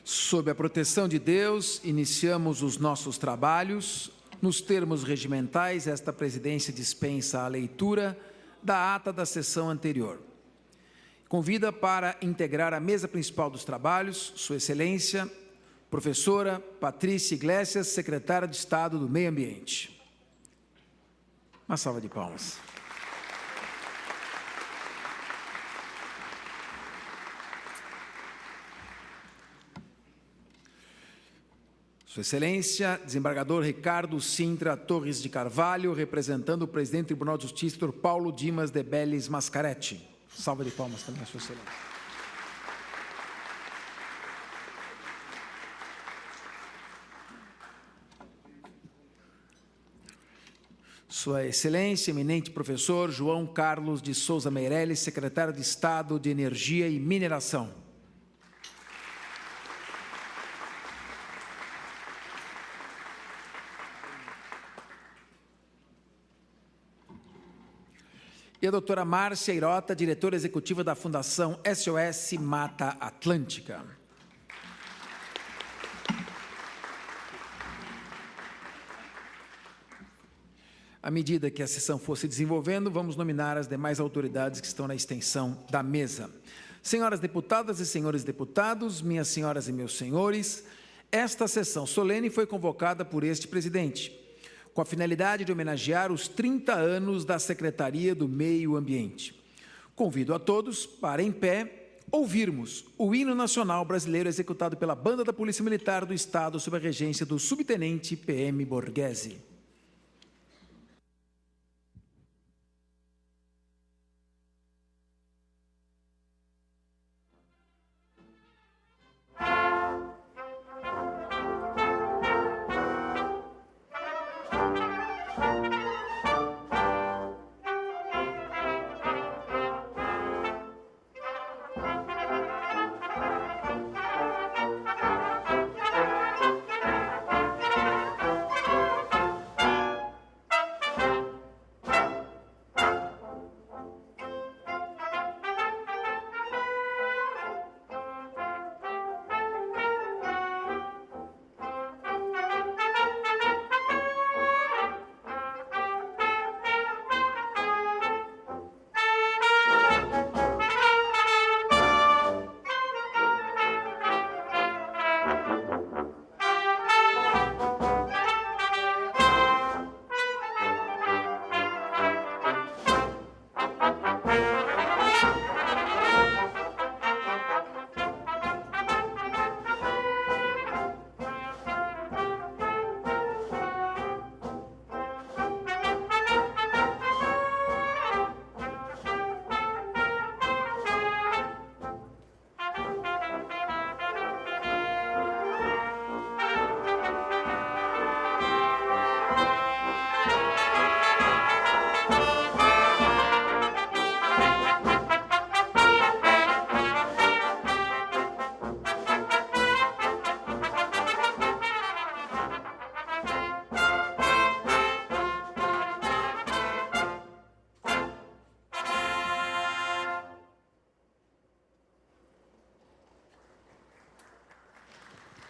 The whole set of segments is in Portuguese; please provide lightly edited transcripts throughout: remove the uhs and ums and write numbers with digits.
Sob a proteção de Deus, iniciamos os nossos trabalhos. Nos termos regimentais, esta presidência dispensa a leitura da ata da sessão anterior. Convida para integrar a mesa principal dos trabalhos, Sua Excelência, professora Patrícia Iglesias, secretária de Estado do Meio Ambiente. Uma salva de palmas. Sua Excelência, desembargador Ricardo Sintra Torres de Carvalho, representando o presidente do Tribunal de Justiça, Dr. Paulo Dimas de Bellis Mascaretti. Salva de palmas também, Sua Excelência. Sua Excelência, eminente professor João Carlos de Souza Meirelles, secretário de Estado de Energia e Mineração. E a doutora Márcia Irota, diretora executiva da Fundação SOS Mata Atlântica. À medida que a sessão for se desenvolvendo, vamos nominar as demais autoridades que estão na extensão da mesa. Senhoras deputadas e senhores deputados, minhas senhoras e meus senhores, esta sessão solene foi convocada por este presidente, com a finalidade de homenagear os 30 anos da Secretaria do Meio Ambiente. Convido a todos para, em pé, ouvirmos o hino nacional brasileiro executado pela Banda da Polícia Militar do Estado sob a regência do subtenente PM Borghese.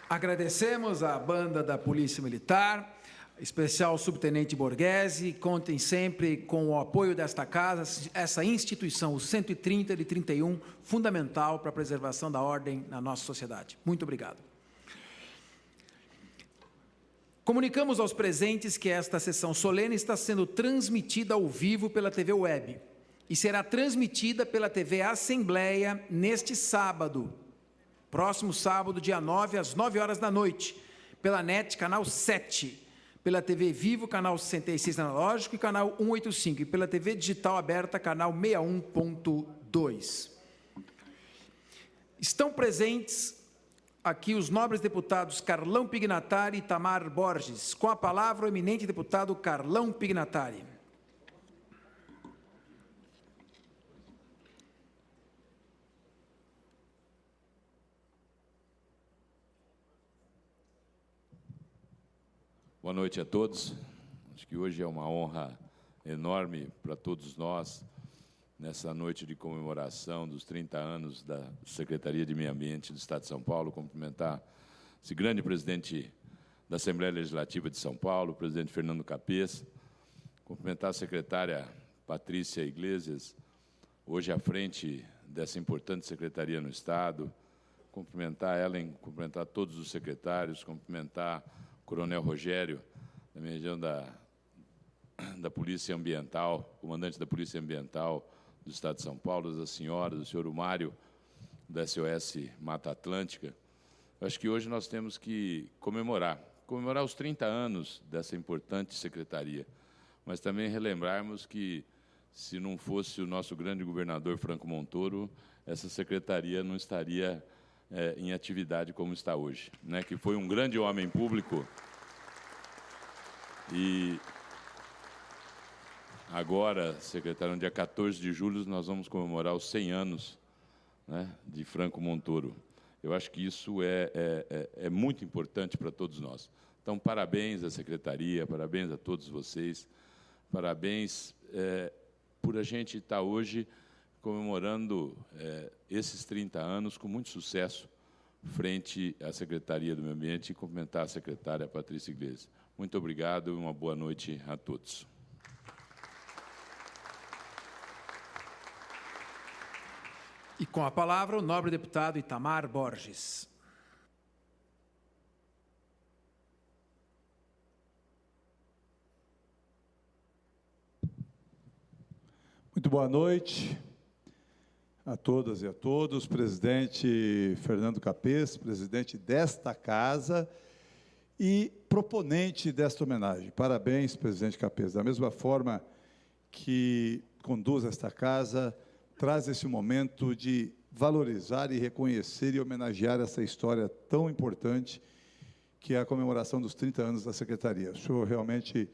Agradecemos à Banda da Polícia Militar, especial subtenente Borghese. Contem sempre com o apoio desta casa, essa instituição, o 130 de 31, fundamental para a preservação da ordem na nossa sociedade. Muito obrigado. Comunicamos aos presentes que esta sessão solene está sendo transmitida ao vivo pela TV Web e será transmitida pela TV Assembleia neste sábado, próximo sábado, dia 9, às 9 horas da noite, pela NET, canal 7, pela TV Vivo, canal 66 analógico e canal 185, e pela TV Digital Aberta, canal 61.2. Estão presentes aqui os nobres deputados Carlão Pignatari e Tamar Borges. Com a palavra, o eminente deputado Carlão Pignatari. Boa noite a todos. Acho que hoje é uma honra enorme para todos nós nessa noite de comemoração dos 30 anos da Secretaria de Meio Ambiente do Estado de São Paulo, cumprimentar esse grande presidente da Assembleia Legislativa de São Paulo, o presidente Fernando Capês, cumprimentar a secretária Patrícia Iglesias, hoje à frente dessa importante secretaria no Estado, cumprimentar ela, cumprimentar todos os secretários, cumprimentar o Coronel Rogério, da minha região da Polícia Ambiental, comandante da Polícia Ambiental do Estado de São Paulo, as senhoras, o senhor Mário, da SOS Mata Atlântica. Eu acho que hoje nós temos que comemorar os 30 anos dessa importante secretaria, mas também relembrarmos que, se não fosse o nosso grande governador Franco Montoro, essa secretaria não estaria em atividade como está hoje, né? Que foi um grande homem público. E agora, secretário, no dia 14 de julho, nós vamos comemorar os 100 anos, né, de Franco Montoro. Eu acho que isso é muito importante para todos nós. Então, parabéns à secretaria, parabéns a todos vocês, parabéns por a gente estar hoje comemorando esses 30 anos com muito sucesso frente à Secretaria do Meio Ambiente e cumprimentar a secretária Patrícia Iglesias. Muito obrigado e uma boa noite a todos. E com a palavra, o nobre deputado Itamar Borges. Muito boa noite a todas e a todos. Presidente Fernando Capês, presidente desta casa e proponente desta homenagem. Parabéns, presidente Capês. Da mesma forma que conduz esta casa, traz esse momento de valorizar e reconhecer e homenagear essa história tão importante que é a comemoração dos 30 anos da Secretaria. O senhor realmente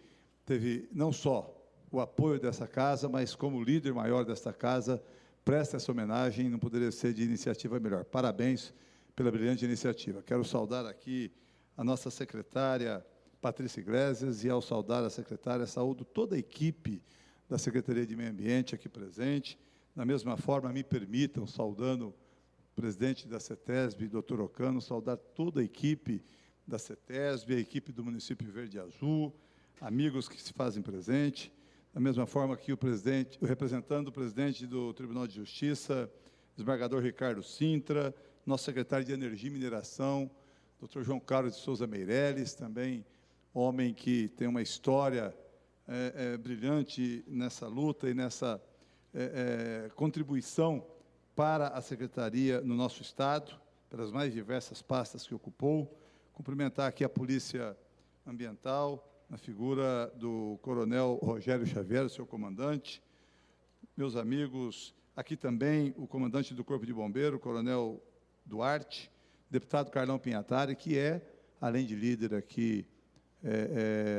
teve não só o apoio dessa casa, mas como líder maior desta casa, presta essa homenagem, não poderia ser de iniciativa melhor. Parabéns pela brilhante iniciativa. Quero saudar aqui a nossa secretária Patrícia Iglesias e, ao saudar a secretária, saúdo toda a equipe da Secretaria de Meio Ambiente aqui presente. Da mesma forma, me permitam, saudando o presidente da CETESB, doutor Ocano, saudar toda a equipe da CETESB, a equipe do município Verde e Azul, amigos que se fazem presente. Da mesma forma que o representante do presidente do Tribunal de Justiça, desembargador Ricardo Sintra, nosso secretário de Energia e Mineração, doutor João Carlos de Souza Meireles, também homem que tem uma história brilhante nessa luta e nessa contribuição para a Secretaria no nosso Estado, pelas mais diversas pastas que ocupou. Cumprimentar aqui a Polícia Ambiental, na figura do Coronel Rogério Xavier, seu comandante. Meus amigos, aqui também o comandante do Corpo de Bombeiro, o Coronel Duarte, deputado Carlão Pinhatari, que além de líder aqui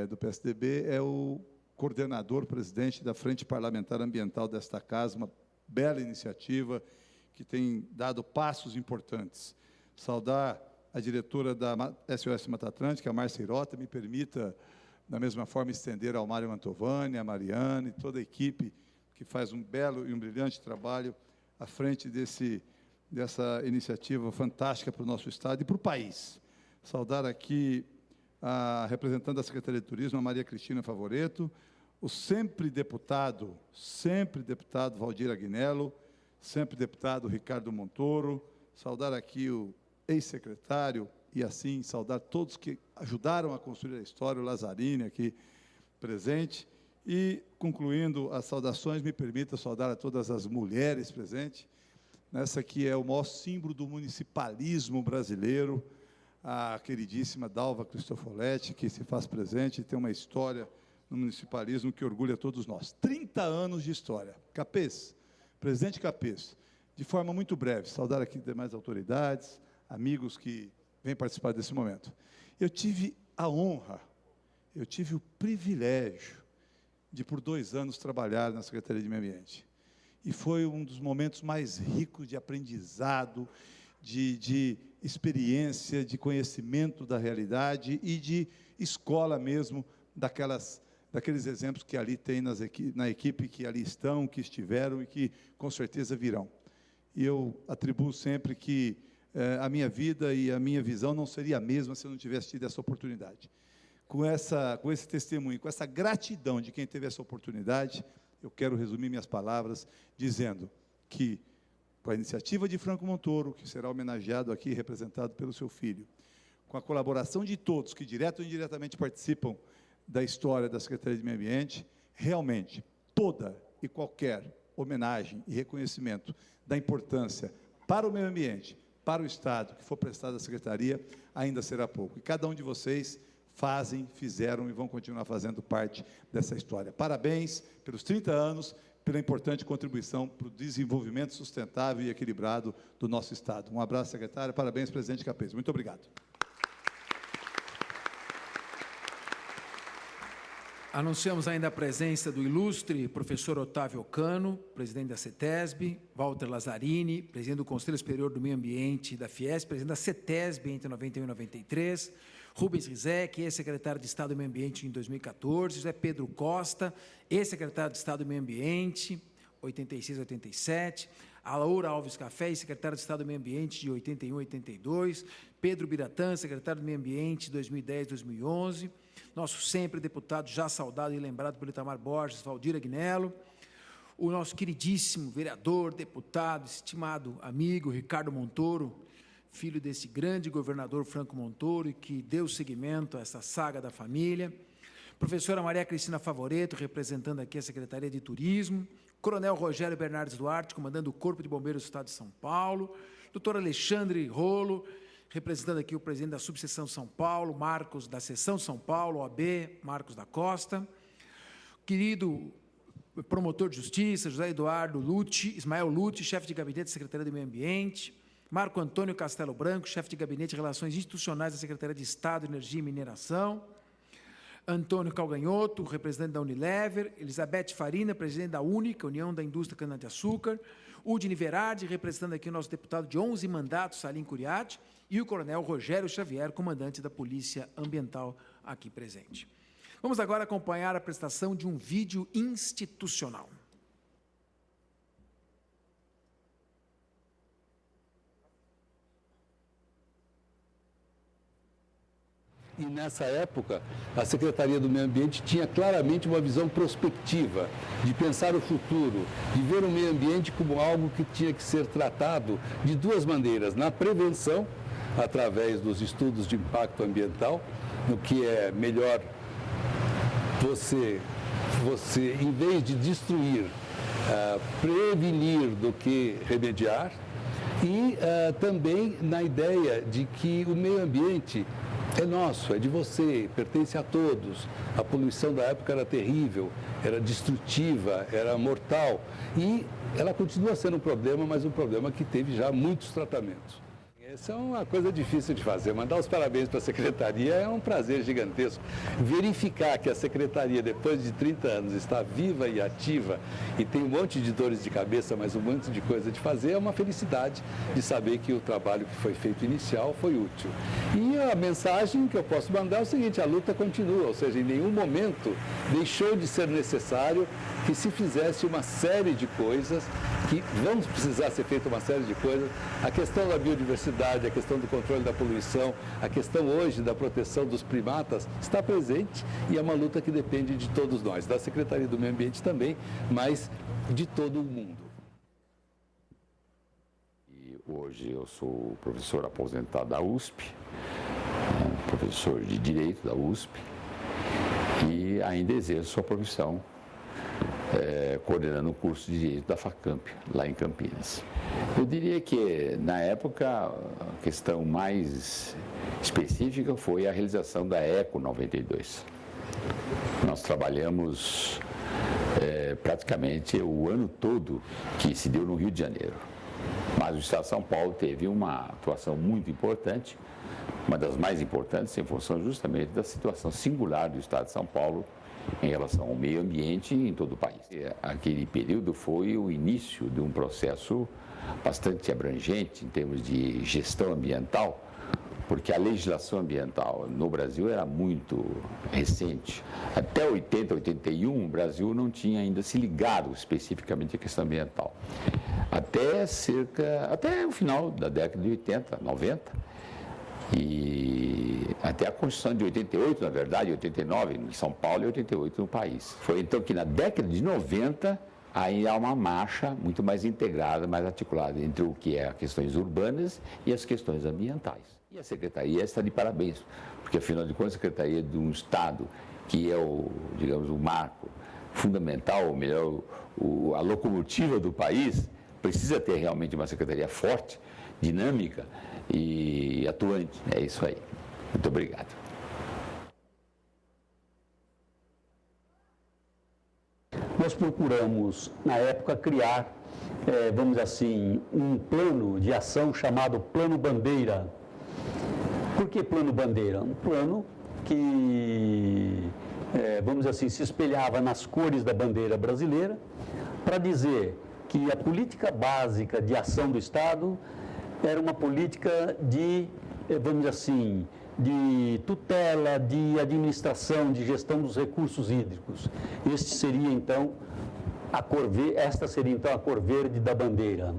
do PSDB, é o coordenador, presidente da Frente Parlamentar Ambiental desta casa, uma bela iniciativa que tem dado passos importantes. Saudar a diretora da SOS Mata Atlântica, a Márcia Irota, me permita, da mesma forma, estender ao Mário Mantovani, a Mariana e toda a equipe que faz um belo e um brilhante trabalho à frente dessa iniciativa fantástica para o nosso Estado e para o país. Saudar aqui a representante da Secretaria de Turismo, a Maria Cristina Favoreto, o sempre deputado Valdir Agnello, sempre deputado Ricardo Montoro, saudar aqui o ex-secretário e, assim, saudar todos que ajudaram a construir a história, o Lazzarini aqui presente. E, concluindo as saudações, me permita saudar a todas as mulheres presentes, nessa que é o maior símbolo do municipalismo brasileiro, a queridíssima Dalva Cristofoletti, que se faz presente e tem uma história no municipalismo que orgulha todos nós. 30 anos de história. Capês, presidente Capês, de forma muito breve, saudar aqui demais autoridades, amigos que vêm participar desse momento. Eu tive a honra, eu tive o privilégio de, por 2 anos, trabalhar na Secretaria de Meio Ambiente. E foi um dos momentos mais ricos de aprendizado, de experiência, de conhecimento da realidade e de escola mesmo, daqueles exemplos que ali tem na equipe, que ali estão, que estiveram e que, com certeza, virão. E eu atribuo sempre que a minha vida e a minha visão não seria a mesma se eu não tivesse tido essa oportunidade. Com esse testemunho, com essa gratidão de quem teve essa oportunidade, eu quero resumir minhas palavras dizendo que, com a iniciativa de Franco Montoro, que será homenageado aqui, representado pelo seu filho, com a colaboração de todos que, direto ou indiretamente, participam da história da Secretaria de Meio Ambiente, realmente, toda e qualquer homenagem e reconhecimento da importância para o meio ambiente, para o Estado, que for prestado à Secretaria, ainda será pouco. E cada um de vocês fizeram e vão continuar fazendo parte dessa história. Parabéns pelos 30 anos, pela importante contribuição para o desenvolvimento sustentável e equilibrado do nosso Estado. Um abraço, secretário. Parabéns, presidente Capês. Muito obrigado. Anunciamos ainda a presença do ilustre professor Otávio Ocano, presidente da CETESB, Walter Lazzarini, presidente do Conselho Superior do Meio Ambiente da Fiesp, presidente da CETESB entre 91 e 93, Rubens Rizek, ex-secretário de Estado do Meio Ambiente em 2014, José Pedro Costa, ex-secretário de Estado do Meio Ambiente, 86 a 87, Alaura Alves Café, secretário de Estado do Meio Ambiente de 81 a 82, Pedro Biratã, secretário do Meio Ambiente de 2010 a 2011, nosso sempre deputado já saudado e lembrado pelo Itamar Borges, Valdir Agnello, o nosso queridíssimo vereador, deputado, estimado amigo Ricardo Montoro, filho desse grande governador Franco Montoro, e que deu seguimento a essa saga da família, professora Maria Cristina Favoreto, representando aqui a Secretaria de Turismo, Coronel Rogério Bernardes Duarte, comandando o Corpo de Bombeiros do Estado de São Paulo, doutor Alexandre Rolo, representando aqui o presidente da Subseção São Paulo, Marcos da Seção São Paulo, OAB, Marcos da Costa, querido promotor de Justiça, José Eduardo Lute, Ismael Lute, chefe de gabinete da Secretaria do Meio Ambiente, Marco Antônio Castelo Branco, chefe de gabinete de Relações Institucionais da Secretaria de Estado, Energia e Mineração, Antônio Calganhoto, representante da Unilever, Elizabeth Farina, presidente da Única, União da Indústria Cana-de-Açúcar, Udine Verardi, representando aqui o nosso deputado de 11 mandatos, Salim Curiati, e o coronel Rogério Xavier, comandante da Polícia Ambiental aqui presente. Vamos agora acompanhar a prestação de um vídeo institucional. E nessa época, a Secretaria do Meio Ambiente tinha claramente uma visão prospectiva, de pensar o futuro, de ver o meio ambiente como algo que tinha que ser tratado de duas maneiras: na prevenção, através dos estudos de impacto ambiental, no que é melhor você em vez de destruir, prevenir do que remediar, e também na ideia de que o meio ambiente é nosso, é de você, pertence a todos. A poluição da época era terrível, era destrutiva, era mortal. E ela continua sendo um problema, mas um problema que teve já muitos tratamentos. Essa é uma coisa difícil de fazer. Mandar os parabéns para a Secretaria é um prazer gigantesco. Verificar que a Secretaria, depois de 30 anos, está viva e ativa e tem um monte de dores de cabeça, mas um monte de coisa de fazer, é uma felicidade de saber que o trabalho que foi feito inicial foi útil. E a mensagem que eu posso mandar é o seguinte: a luta continua, ou seja, em nenhum momento deixou de ser necessário que se fizesse uma série de coisas, que vão precisar ser feita uma série de coisas. A questão da biodiversidade, a questão do controle da poluição, a questão hoje da proteção dos primatas está presente e é uma luta que depende de todos nós, da Secretaria do Meio Ambiente também, mas de todo o mundo. E hoje eu sou professor aposentado da USP, professor de Direito da USP, e ainda exerço a profissão coordenando o curso de Direito da FACAMP, lá em Campinas. Eu diria que, na época, a questão mais específica foi a realização da ECO 92. Nós trabalhamos praticamente o ano todo que se deu no Rio de Janeiro. Mas o Estado de São Paulo teve uma atuação muito importante, uma das mais importantes, em função justamente da situação singular do Estado de São Paulo em relação ao meio ambiente em todo o país. Aquele período foi o início de um processo bastante abrangente em termos de gestão ambiental, porque a legislação ambiental no Brasil era muito recente. Até 80, 81, o Brasil não tinha ainda se ligado especificamente à questão ambiental. Até o final da década de 80, 90, e até a Constituição de 88, na verdade, 89 em São Paulo e 88 no país. Foi então que na década de 90, aí há uma marcha muito mais integrada, mais articulada entre o que é as questões urbanas e as questões ambientais. E a Secretaria está de parabéns, porque afinal de contas a Secretaria de um Estado que é o marco fundamental, ou melhor, a locomotiva do país, precisa ter realmente uma Secretaria forte, dinâmica e atuante. É isso aí. Muito obrigado. Nós procuramos, na época, criar, vamos dizer assim, um plano de ação chamado Plano Bandeira. Por que Plano Bandeira? Um plano que, vamos dizer assim, se espelhava nas cores da bandeira brasileira, para dizer que a política básica de ação do Estado era uma política de, vamos dizer assim, de tutela, de administração, de gestão dos recursos hídricos. Esta seria então a cor verde da bandeira.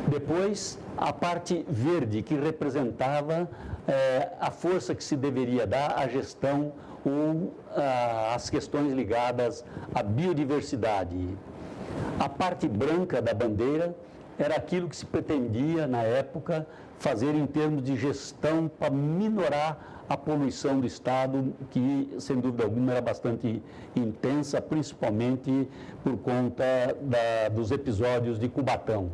Depois, a parte verde, que representava a força que se deveria dar à gestão ou às questões ligadas à biodiversidade. A parte branca da bandeira era aquilo que se pretendia, na época, fazer em termos de gestão para minorar a poluição do Estado, que, sem dúvida alguma, era bastante intensa, principalmente por conta dos episódios de Cubatão.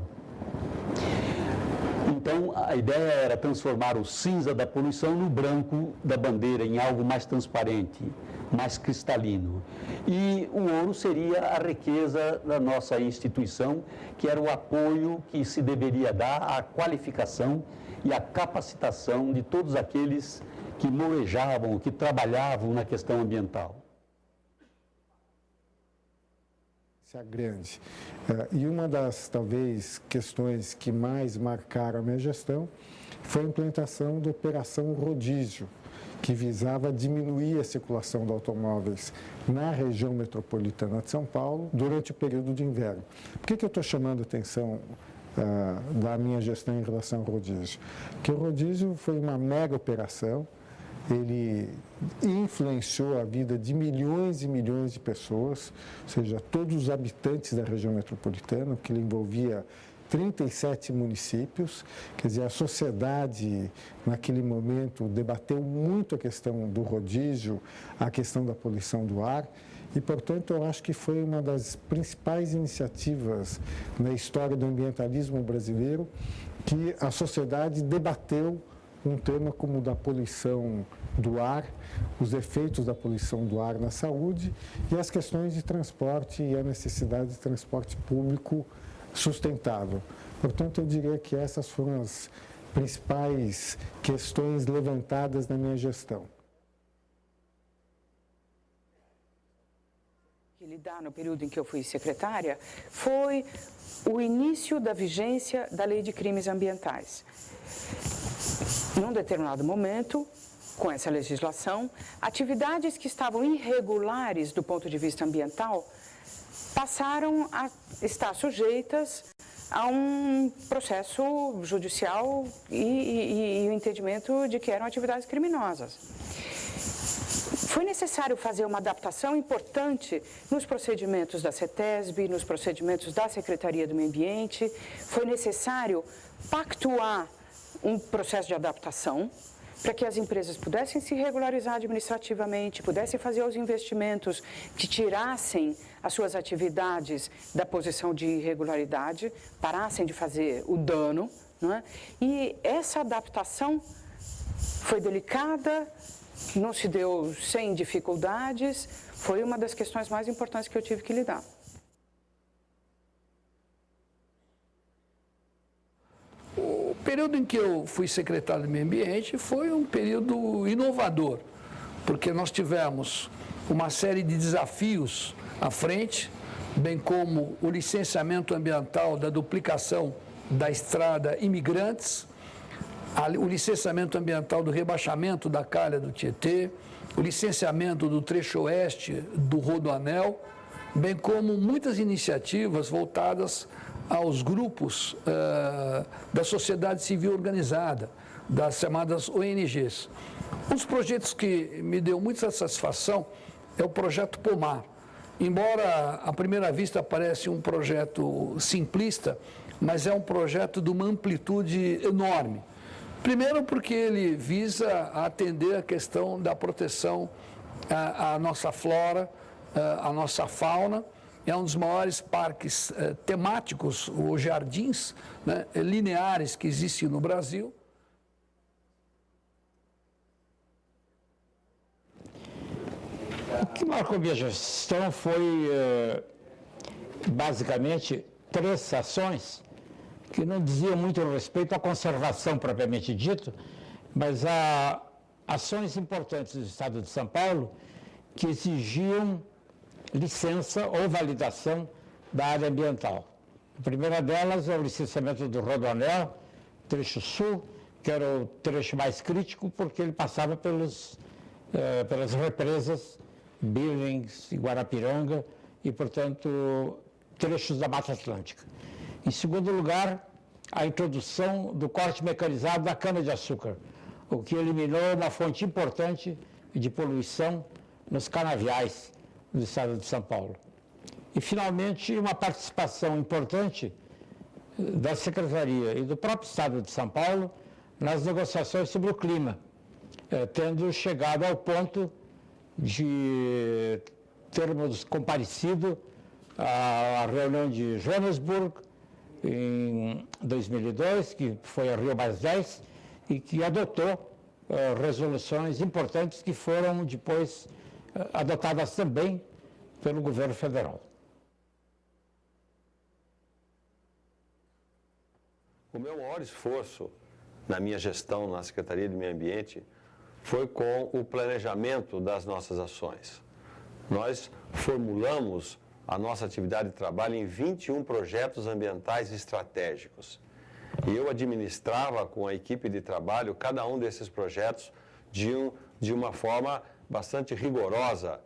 Então, a ideia era transformar o cinza da poluição no branco da bandeira, em algo mais transparente, mais cristalino. E o ouro seria a riqueza da nossa instituição, que era o apoio que se deveria dar à qualificação e à capacitação de todos aqueles que molejavam, que trabalhavam na questão ambiental. Grande. E uma das, talvez, questões que mais marcaram a minha gestão foi a implantação da Operação Rodízio, que visava diminuir a circulação de automóveis na região metropolitana de São Paulo durante o período de inverno. Por que eu estou chamando a atenção da minha gestão em relação ao rodízio? Porque o rodízio foi uma mega operação, ele influenciou a vida de milhões e milhões de pessoas, ou seja, todos os habitantes da região metropolitana, que ele envolvia 37 municípios. Quer dizer, a sociedade, naquele momento, debateu muito a questão do rodízio, a questão da poluição do ar, e, portanto, eu acho que foi uma das principais iniciativas na história do ambientalismo brasileiro que a sociedade debateu um tema como o da poluição do ar, os efeitos da poluição do ar na saúde e as questões de transporte e a necessidade de transporte público sustentável. Portanto, eu diria que essas foram as principais questões levantadas na minha gestão. Lidar no período em que eu fui secretária foi o início da vigência da Lei de Crimes Ambientais. Num determinado momento, com essa legislação, atividades que estavam irregulares do ponto de vista ambiental passaram a estar sujeitas a um processo judicial e o entendimento de que eram atividades criminosas. Foi necessário fazer uma adaptação importante nos procedimentos da CETESB, nos procedimentos da Secretaria do Meio Ambiente. Foi necessário pactuar um processo de adaptação para que as empresas pudessem se regularizar administrativamente, pudessem fazer os investimentos que tirassem as suas atividades da posição de irregularidade, parassem de fazer o dano, não é? E essa adaptação foi delicada, não se deu sem dificuldades, foi uma das questões mais importantes que eu tive que lidar. O período em que eu fui secretário do Meio Ambiente foi um período inovador, porque nós tivemos uma série de desafios à frente, bem como o licenciamento ambiental da duplicação da estrada Imigrantes, o licenciamento ambiental do rebaixamento da calha do Tietê, o licenciamento do trecho oeste do Rodoanel, bem como muitas iniciativas voltadas aos grupos da sociedade civil organizada, das chamadas ONGs. Um dos projetos que me deu muita satisfação é o projeto Pomar. Embora à primeira vista pareça um projeto simplista, mas é um projeto de uma amplitude enorme. Primeiro porque ele visa atender a questão da proteção à nossa flora, à nossa fauna. É um dos maiores parques temáticos, ou jardins, né, lineares que existem no Brasil. O que marcou minha gestão foi, basicamente, 3 ações que não diziam muito respeito à conservação propriamente dito, mas a ações importantes do Estado de São Paulo que exigiam licença ou validação da área ambiental. A primeira delas é o licenciamento do Rodoanel, trecho sul, que era o trecho mais crítico porque ele passava pelas represas Billings e Guarapiranga e, portanto, trechos da Mata Atlântica. Em segundo lugar, a introdução do corte mecanizado da cana-de-açúcar, o que eliminou uma fonte importante de poluição nos canaviais do Estado de São Paulo. E, finalmente, uma participação importante da Secretaria e do próprio Estado de São Paulo nas negociações sobre o clima, tendo chegado ao ponto de termos comparecido à reunião de Joanesburgo em 2002, que foi a Rio+10, e que adotou resoluções importantes que foram depois adotadas também pelo governo federal. O meu maior esforço na minha gestão na Secretaria de Meio Ambiente foi com o planejamento das nossas ações. Nós formulamos a nossa atividade de trabalho em 21 projetos ambientais estratégicos. E eu administrava com a equipe de trabalho cada um desses projetos de uma forma bastante rigorosa,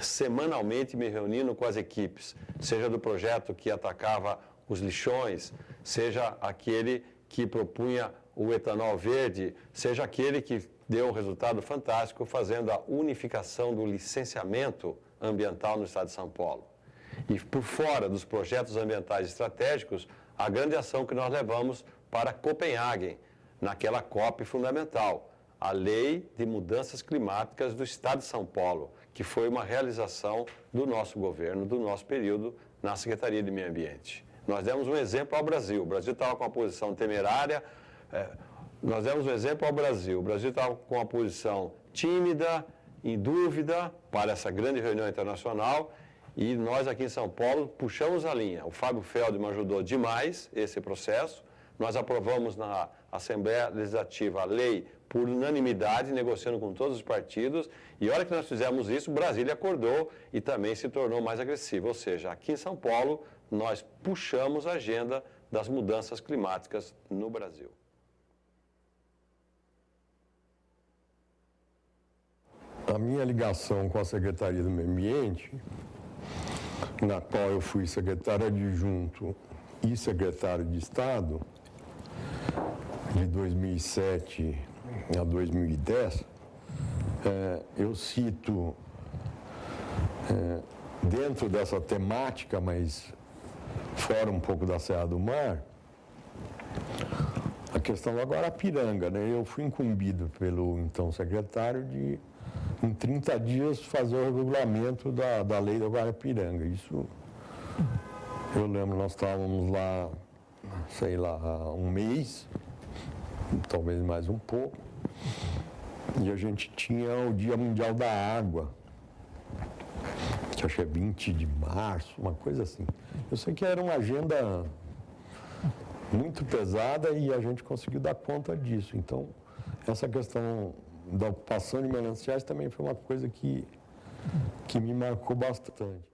semanalmente me reunindo com as equipes, seja do projeto que atacava os lixões, seja aquele que propunha o etanol verde, seja aquele que deu um resultado fantástico fazendo a unificação do licenciamento ambiental no Estado de São Paulo. E por fora dos projetos ambientais estratégicos, a grande ação que nós levamos para Copenhague, naquela COP fundamental, a Lei de Mudanças Climáticas do Estado de São Paulo, que foi uma realização do nosso governo, do nosso período na Secretaria de Meio Ambiente. Nós demos um exemplo ao Brasil. O Brasil estava com uma posição temerária. Nós demos um exemplo ao Brasil. O Brasil estava com uma posição tímida, em dúvida, para essa grande reunião internacional. E nós aqui em São Paulo puxamos a linha. O Fábio Feldman ajudou demais esse processo. Nós aprovamos na Assembleia Legislativa a lei por unanimidade, negociando com todos os partidos. E a hora que nós fizemos isso, Brasília acordou e também se tornou mais agressiva. Ou seja, aqui em São Paulo, nós puxamos a agenda das mudanças climáticas no Brasil. A minha ligação com a Secretaria do Meio Ambiente, na qual eu fui secretário adjunto e secretário de Estado, de 2007 a 2010, eu cito, dentro dessa temática, mas fora um pouco da Serra do Mar, a questão do Guarapiranga, né? Eu fui incumbido pelo então secretário de, em 30 dias, fazer o regulamento da lei do Guarapiranga. Isso, eu lembro, nós estávamos lá, sei lá, há um mês, talvez mais um pouco, e a gente tinha o Dia Mundial da Água, que acho que é 20 de março, uma coisa assim. Eu sei que era uma agenda muito pesada e a gente conseguiu dar conta disso. Então, essa questão da ocupação de mananciais também foi uma coisa que me marcou bastante.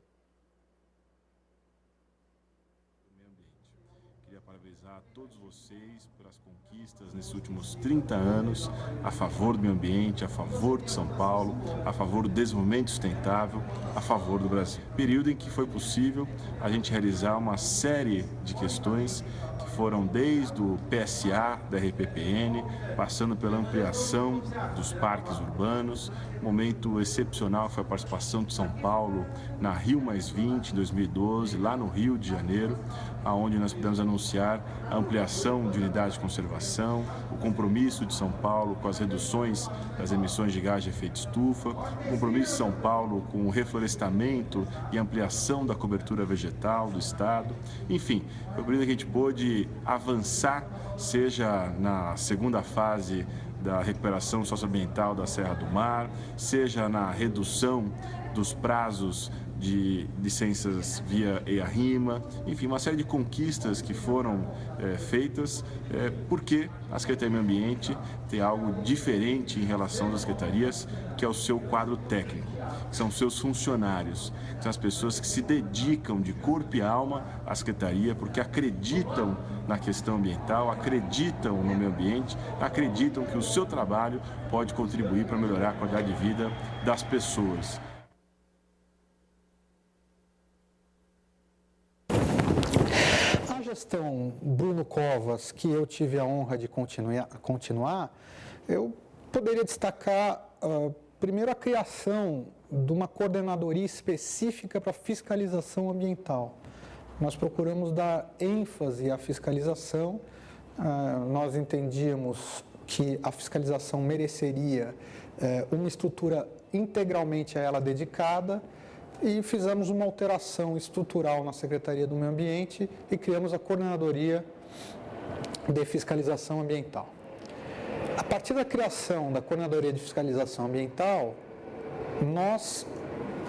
Queria parabenizar parabenizar todos vocês pelas conquistas nesses últimos 30 anos a favor do meio ambiente, a favor de São Paulo, a favor do desenvolvimento sustentável, a favor do Brasil. Período em que foi possível a gente realizar uma série de questões que foram desde o PSA da RPPN, passando pela ampliação dos parques urbanos. Um momento excepcional foi a participação de São Paulo na Rio+20 em 2012, lá no Rio de Janeiro, aonde nós pudemos anunciar a ampliação de unidades de conservação, o compromisso de São Paulo com as reduções das emissões de gás de efeito estufa, o compromisso de São Paulo com o reflorestamento e ampliação da cobertura vegetal do estado. Enfim, foi um período que a gente pôde avançar, seja na segunda fase da recuperação socioambiental da Serra do Mar, seja na redução dos prazos de licenças via EIA-RIMA, enfim, uma série de conquistas que foram feitas porque a Secretaria do Meio Ambiente tem algo diferente em relação às secretarias, que é o seu quadro técnico, que são seus funcionários, que são as pessoas que se dedicam de corpo e alma à Secretaria, porque acreditam na questão ambiental, acreditam no meio ambiente, acreditam que o seu trabalho pode contribuir para melhorar a qualidade de vida das pessoas. A gestão Bruno Covas, que eu tive a honra de continuar, eu poderia destacar, primeiro, a criação de uma coordenadoria específica para fiscalização ambiental. Nós procuramos dar ênfase à fiscalização, nós entendíamos que a fiscalização mereceria uma estrutura integralmente a ela dedicada, e fizemos uma alteração estrutural na Secretaria do Meio Ambiente e criamos a Coordenadoria de Fiscalização Ambiental. A partir da criação da Coordenadoria de Fiscalização Ambiental, nós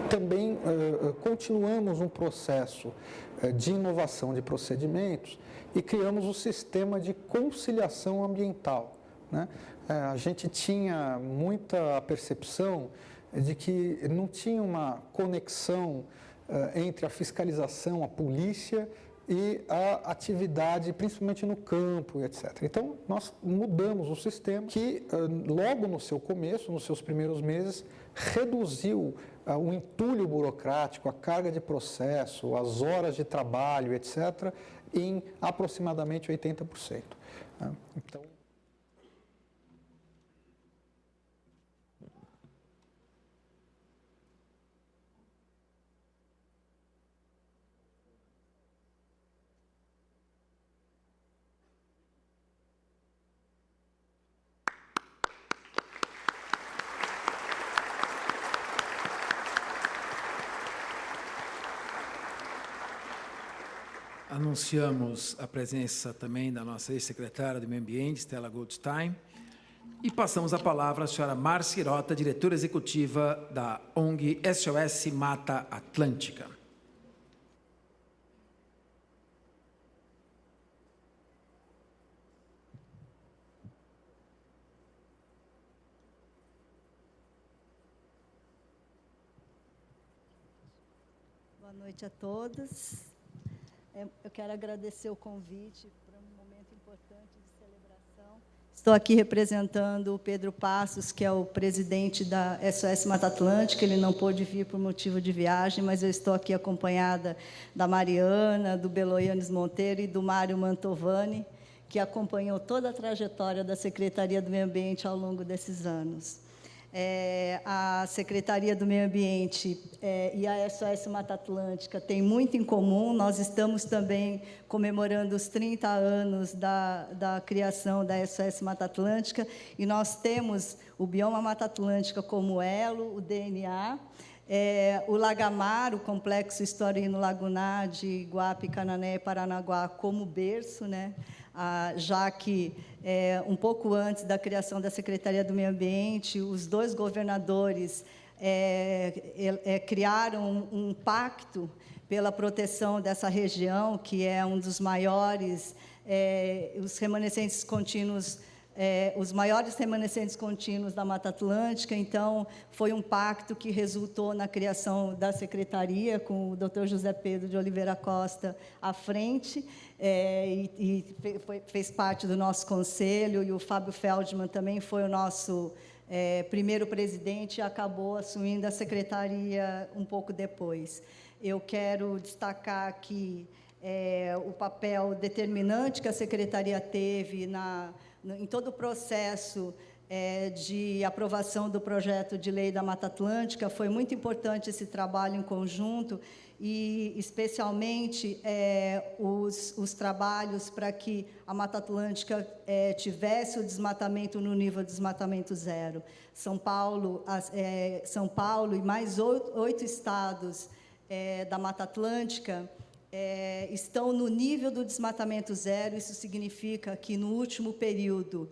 também continuamos um processo de inovação de procedimentos e criamos o sistema de conciliação ambiental, né? A gente tinha muita percepção de que não tinha uma conexão entre a fiscalização, a polícia e a atividade, principalmente no campo, etc. Então, nós mudamos o sistema que, logo no seu começo, nos seus primeiros meses, reduziu o entulho burocrático, a carga de processo, as horas de trabalho, etc., em aproximadamente 80%. Então, anunciamos a presença também da nossa ex-secretária do Meio Ambiente, Stella Goldstein, e passamos a palavra à senhora Márcia Hirota, diretora executiva da ONG SOS Mata Atlântica. Boa noite a todos. Eu quero agradecer o convite para um momento importante de celebração. Estou aqui representando o Pedro Passos, que é o presidente da SOS Mata Atlântica. Ele não pôde vir por motivo de viagem, mas eu estou aqui acompanhada da Mariana, do Beloyanes Monteiro e do Mário Mantovani, que acompanhou toda a trajetória da Secretaria do Meio Ambiente ao longo desses anos. A Secretaria do Meio Ambiente e a SOS Mata Atlântica têm muito em comum. Nós estamos também comemorando os 30 anos da criação da SOS Mata Atlântica, e nós temos o Bioma Mata Atlântica como elo, o DNA, o Lagamar, o Complexo Histórico Lagunar de Guape, Canané e Paranaguá, como berço, né? Já que, um pouco antes da criação da Secretaria do Meio Ambiente, os dois governadores criaram um pacto pela proteção dessa região, que é um dos maiores, os remanescentes contínuos os maiores remanescentes contínuos da Mata Atlântica. Então, foi um pacto que resultou na criação da secretaria, com o Dr. José Pedro de Oliveira Costa à frente, fez parte do nosso conselho, e o Fábio Feldman também foi o nosso primeiro presidente e acabou assumindo a secretaria um pouco depois. Eu quero destacar aqui o papel determinante que a secretaria teve em todo o processo de aprovação do projeto de lei da Mata Atlântica. Foi muito importante esse trabalho em conjunto, e especialmente os trabalhos para que a Mata Atlântica tivesse o desmatamento no nível de desmatamento zero. São Paulo e mais 8 estados da Mata Atlântica estão no nível do desmatamento zero. Isso significa que, no último período,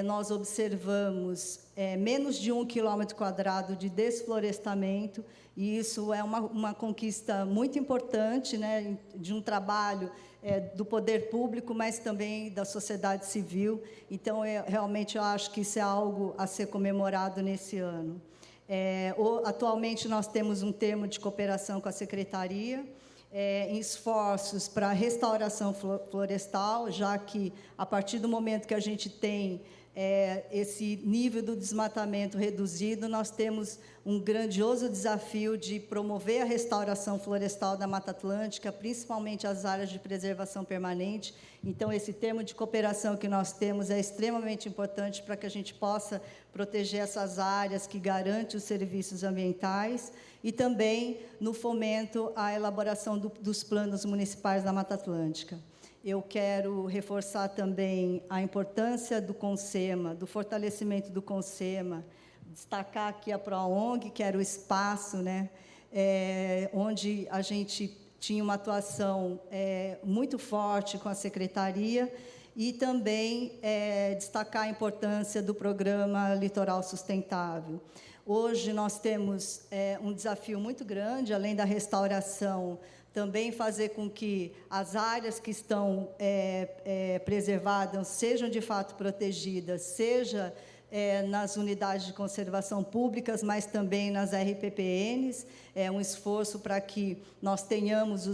nós observamos menos de 1 km² de desflorestamento, e isso é uma conquista muito importante, né, de um trabalho do poder público, mas também da sociedade civil. Então, realmente, eu acho que isso é algo a ser comemorado nesse ano. Atualmente, nós temos um termo de cooperação com a Secretaria, em esforços para a restauração florestal, já que, a partir do momento que a gente tem esse nível do desmatamento reduzido, nós temos um grandioso desafio de promover a restauração florestal da Mata Atlântica, principalmente as áreas de preservação permanente. Então, esse termo de cooperação que nós temos é extremamente importante para que a gente possa proteger essas áreas que garantem os serviços ambientais, e também no fomento à elaboração dos planos municipais da Mata Atlântica. Eu quero reforçar também a importância do CONSEMA, do fortalecimento do CONSEMA, destacar aqui a PROONG, que era o espaço, né, onde a gente tinha uma atuação muito forte com a Secretaria, e também destacar a importância do Programa Litoral Sustentável. Hoje nós temos um desafio muito grande, além da restauração, também fazer com que as áreas que estão preservadas sejam de fato protegidas, seja nas unidades de conservação públicas, mas também nas RPPNs. É um esforço para que nós tenhamos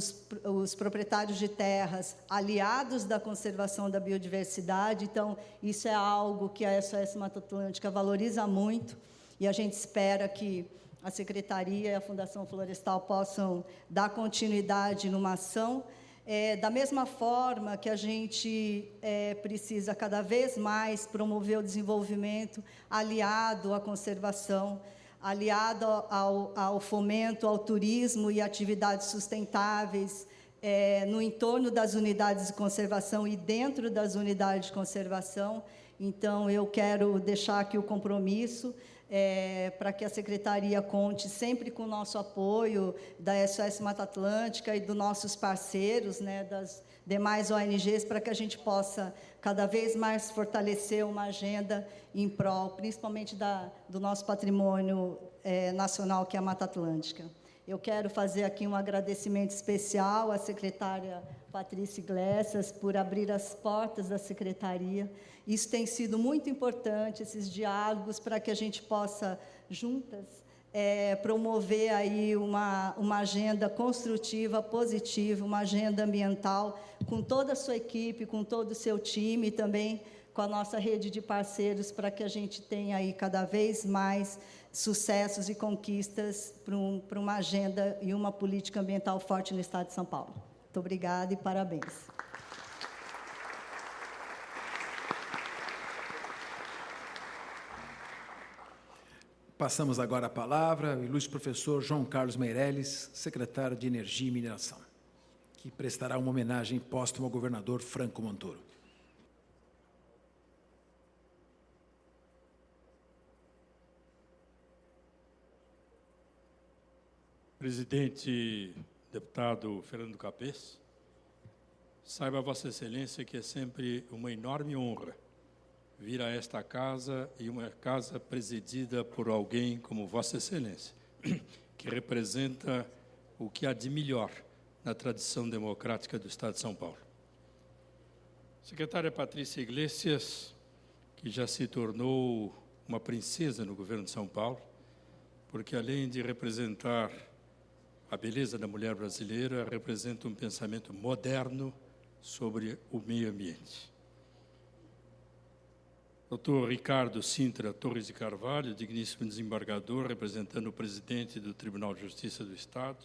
os proprietários de terras aliados da conservação da biodiversidade. Então, isso é algo que a SOS Mata Atlântica valoriza muito, e a gente espera que a Secretaria e a Fundação Florestal possam dar continuidade numa ação. Da mesma forma que a gente precisa cada vez mais promover o desenvolvimento aliado à conservação, aliado ao fomento ao turismo e atividades sustentáveis no entorno das unidades de conservação e dentro das unidades de conservação. Então, eu quero deixar aqui o compromisso para que a Secretaria conte sempre com o nosso apoio da SOS Mata Atlântica e dos nossos parceiros, né, das demais ONGs, para que a gente possa cada vez mais fortalecer uma agenda em prol, principalmente do nosso patrimônio nacional, que é a Mata Atlântica. Eu quero fazer aqui um agradecimento especial à secretária Patrícia Iglesias por abrir as portas da Secretaria. Isso tem sido muito importante, esses diálogos, para que a gente possa, juntas, promover aí uma agenda construtiva, positiva, uma agenda ambiental, com toda a sua equipe, com todo o seu time, e também com a nossa rede de parceiros, para que a gente tenha aí cada vez mais sucessos e conquistas para uma agenda e uma política ambiental forte no Estado de São Paulo. Muito obrigada e parabéns. Passamos agora a palavra ao ilustre professor João Carlos Meirelles, secretário de Energia e Mineração, que prestará uma homenagem póstuma ao governador Franco Montoro. Presidente, deputado Fernando Capês, saiba Vossa Excelência que é sempre uma enorme honra vir a esta casa, e uma casa presidida por alguém como Vossa Excelência, que representa o que há de melhor na tradição democrática do Estado de São Paulo. Secretária Patrícia Iglesias, que já se tornou uma princesa no governo de São Paulo, porque além de representar a beleza da mulher brasileira, representa um pensamento moderno sobre o meio ambiente. Dr. Ricardo Sintra Torres de Carvalho, digníssimo desembargador, representando o presidente do Tribunal de Justiça do Estado.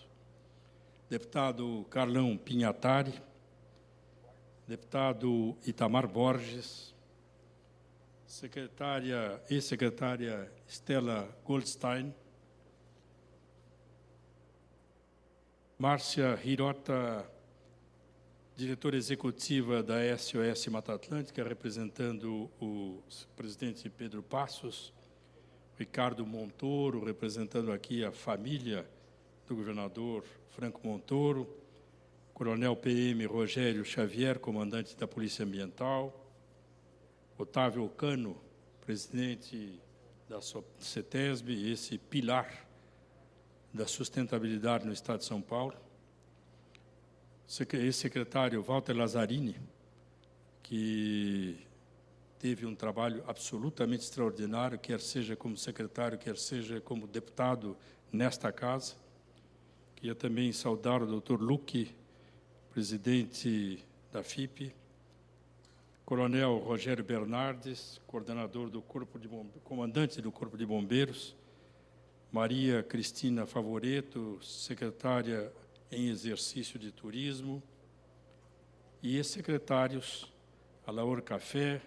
Deputado Carlão Pinhatari. Deputado Itamar Borges. Ex-secretária Stella Goldstein. Márcia Hirota, diretora executiva da SOS Mata Atlântica, representando o presidente Pedro Passos, Ricardo Montoro, representando aqui a família do governador Franco Montoro, Coronel PM Rogério Xavier, comandante da Polícia Ambiental, Otávio Cano, presidente da CETESB, esse pilar da sustentabilidade no Estado de São Paulo, ex-secretário Walter Lazzarini, que teve um trabalho absolutamente extraordinário, quer seja como secretário, quer seja como deputado nesta casa. Queria também saudar o Dr. Luque, presidente da FIP, Coronel Rogério Bernardes, coordenador do comandante do Corpo de Bombeiros, Maria Cristina Favoreto, secretária em exercício de turismo, e ex-secretários Alaor Café,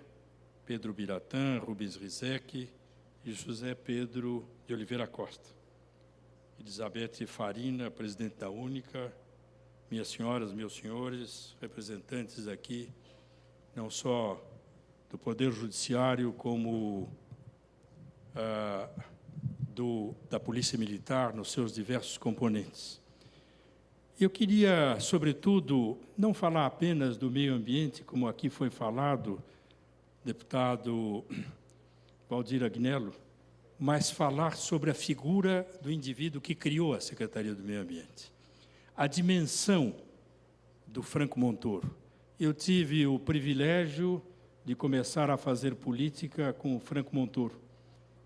Pedro Biratã, Rubens Rizek e José Pedro de Oliveira Costa. Elizabeth Farina, presidente da Única, minhas senhoras, meus senhores, representantes aqui, não só do Poder Judiciário, como da Polícia Militar, nos seus diversos componentes. Eu queria, sobretudo, não falar apenas do meio ambiente, como aqui foi falado, deputado Valdir Agnello, mas falar sobre a figura do indivíduo que criou a Secretaria do Meio Ambiente. A dimensão do Franco Montoro. Eu tive o privilégio de começar a fazer política com o Franco Montoro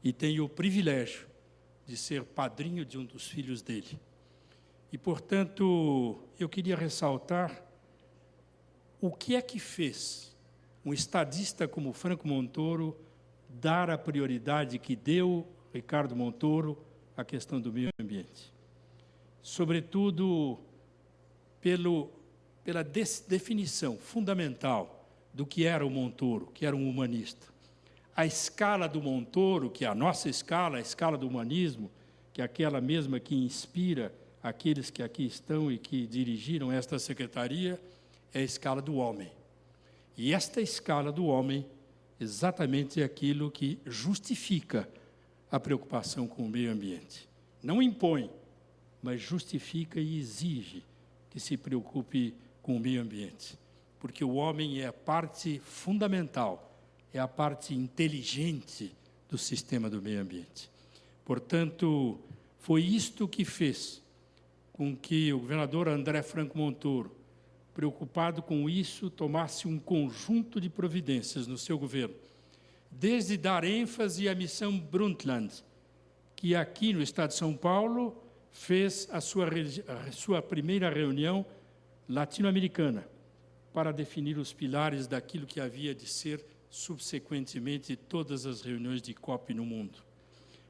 e tenho o privilégio de ser padrinho de um dos filhos dele. E, portanto, eu queria ressaltar o que é que fez um estadista como Franco Montoro dar a prioridade que deu Ricardo Montoro à questão do meio ambiente. Sobretudo, pela definição fundamental do que era o Montoro, que era um humanista. A escala do Montoro, que é a nossa escala, a escala do humanismo, que é aquela mesma que inspira aqueles que aqui estão e que dirigiram esta secretaria, é a escala do homem. E esta escala do homem exatamente é aquilo que justifica a preocupação com o meio ambiente. Não impõe, mas justifica e exige que se preocupe com o meio ambiente, porque o homem é a parte fundamental, é a parte inteligente do sistema do meio ambiente. Portanto, foi isto que fez com que o governador André Franco Montoro, preocupado com isso, tomasse um conjunto de providências no seu governo, desde dar ênfase à missão Brundtland, que aqui no Estado de São Paulo fez a sua primeira reunião latino-americana para definir os pilares daquilo que havia de ser subsequentemente todas as reuniões de COP no mundo.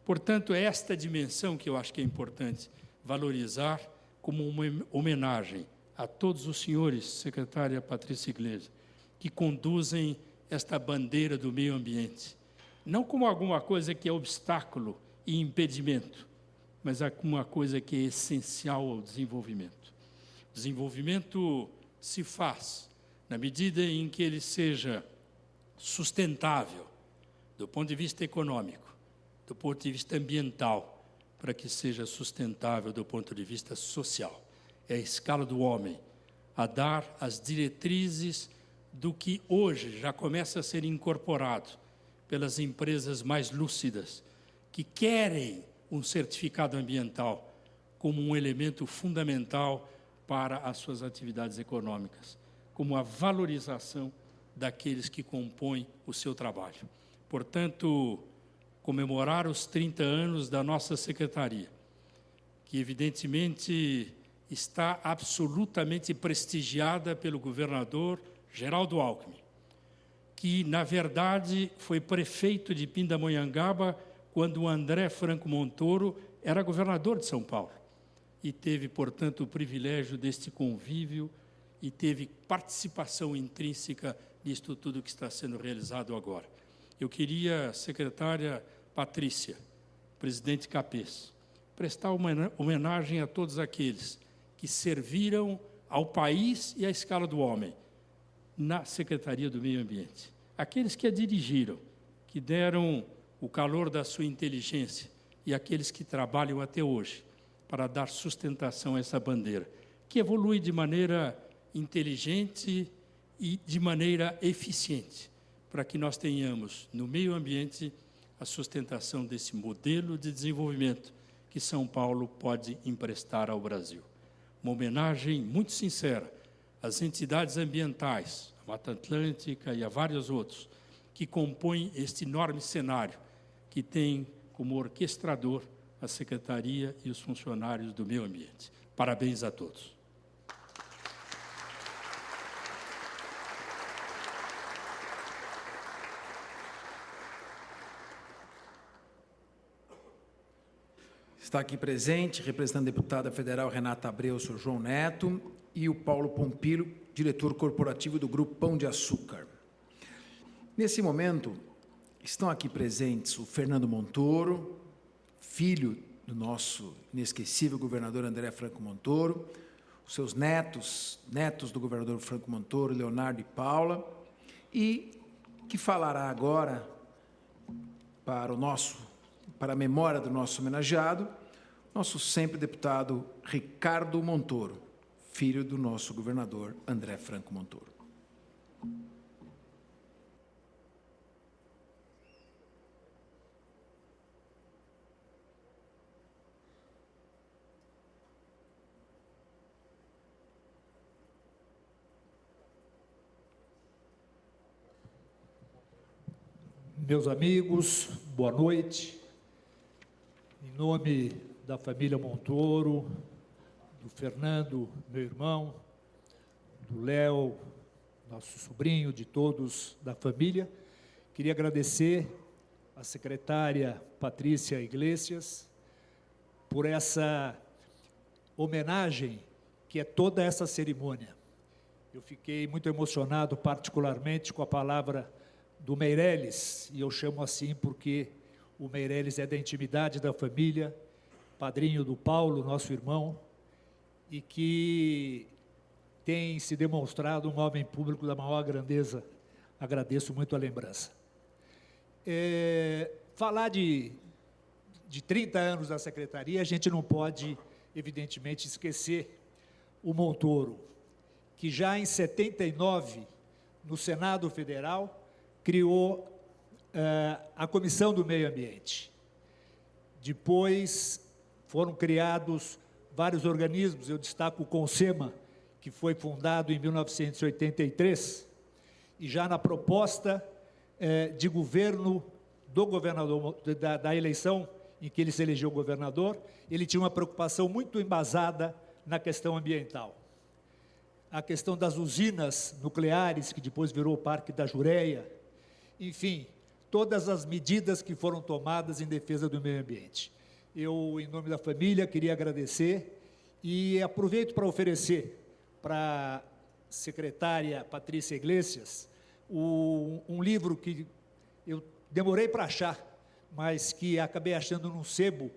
Portanto, é esta dimensão que eu acho que é importante valorizar como uma homenagem a todos os senhores, secretária Patrícia Iglesias, que conduzem esta bandeira do meio ambiente, não como alguma coisa que é obstáculo e impedimento, mas como uma coisa que é essencial ao desenvolvimento. O desenvolvimento se faz na medida em que ele seja sustentável do ponto de vista econômico, do ponto de vista ambiental, para que seja sustentável do ponto de vista social. É a escala do homem a dar as diretrizes do que hoje já começa a ser incorporado pelas empresas mais lúcidas, que querem um certificado ambiental como um elemento fundamental para as suas atividades econômicas, como a valorização daqueles que compõem o seu trabalho. portanto, comemorar os 30 anos da nossa secretaria, que evidentemente está absolutamente prestigiada pelo governador Geraldo Alckmin, que, na verdade, foi prefeito de Pindamonhangaba quando o André Franco Montoro era governador de São Paulo, e teve, portanto, o privilégio deste convívio e teve participação intrínseca nisto tudo que está sendo realizado agora. Eu queria, secretária Patrícia, presidente Capês, prestar uma homenagem a todos aqueles que serviram ao país e à escala do homem na Secretaria do Meio Ambiente. Aqueles que a dirigiram, que deram o calor da sua inteligência, e aqueles que trabalham até hoje para dar sustentação a essa bandeira, que evolui de maneira inteligente e de maneira eficiente, para que nós tenhamos no meio ambiente a sustentação desse modelo de desenvolvimento que São Paulo pode emprestar ao Brasil. Uma homenagem muito sincera às entidades ambientais, a Mata Atlântica e a vários outros, que compõem este enorme cenário que tem como orquestrador a Secretaria e os funcionários do meio ambiente. Parabéns a todos. Está aqui presente, representando a deputada federal Renata Abreu, o senhor João Neto, e o Paulo Pompilho, diretor corporativo do Grupo Pão de Açúcar. Nesse momento, estão aqui presentes o Fernando Montoro, filho do nosso inesquecível governador André Franco Montoro, os seus netos do governador Franco Montoro, Leonardo e Paula, e que falará agora para a memória do nosso homenageado, nosso sempre deputado Ricardo Montoro, filho do nosso governador André Franco Montoro. Meus amigos, boa noite. Em nome da família Montoro, do Fernando, meu irmão, do Léo, nosso sobrinho, de todos da família, queria agradecer à secretária Patrícia Iglesias por essa homenagem que é toda essa cerimônia. Eu fiquei muito emocionado, particularmente, com a palavra do Meirelles, e eu chamo assim porque o Meirelles é da intimidade da família, padrinho do Paulo, nosso irmão, e que tem se demonstrado um homem público da maior grandeza. Agradeço muito a lembrança. Falar de 30 anos da secretaria, a gente não pode, evidentemente, esquecer o Montoro, que já em 79, no Senado Federal, criou a Comissão do Meio Ambiente. Depois foram criados vários organismos, eu destaco o CONSEMA, que foi fundado em 1983, e já na proposta de governo do governador, da eleição em que ele se elegeu governador, ele tinha uma preocupação muito embasada na questão ambiental. A questão das usinas nucleares, que depois virou o Parque da Jureia, enfim, todas as medidas que foram tomadas em defesa do meio ambiente. Eu, em nome da família, queria agradecer e aproveito para oferecer para a secretária Patrícia Iglesias um livro que eu demorei para achar, mas que acabei achando num sebo,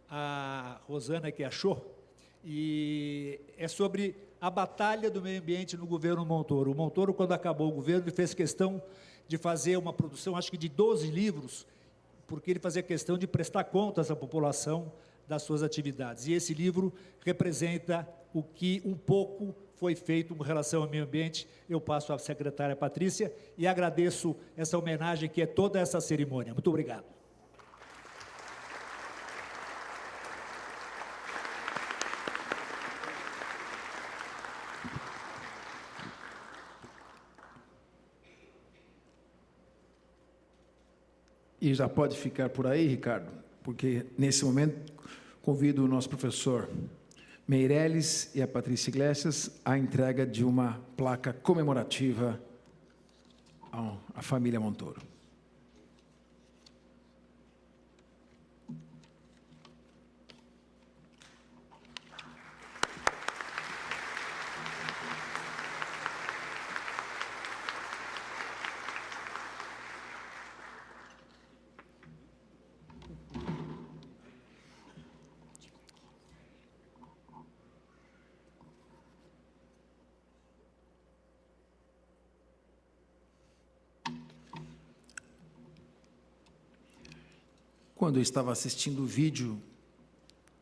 a Rosana que achou, e é sobre a batalha do meio ambiente no governo Montoro. O Montoro, quando acabou o governo, ele fez questão de fazer uma produção, acho que de 12 livros, porque ele fazia questão de prestar contas à população das suas atividades. E esse livro representa o que um pouco foi feito com relação ao meio ambiente. Eu passo à secretária Patrícia e agradeço essa homenagem que é toda essa cerimônia. Muito obrigado. E já pode ficar por aí, Ricardo, porque nesse momento convido o nosso professor Meirelles e a Patrícia Iglesias à entrega de uma placa comemorativa à família Montoro. Quando eu estava assistindo o vídeo,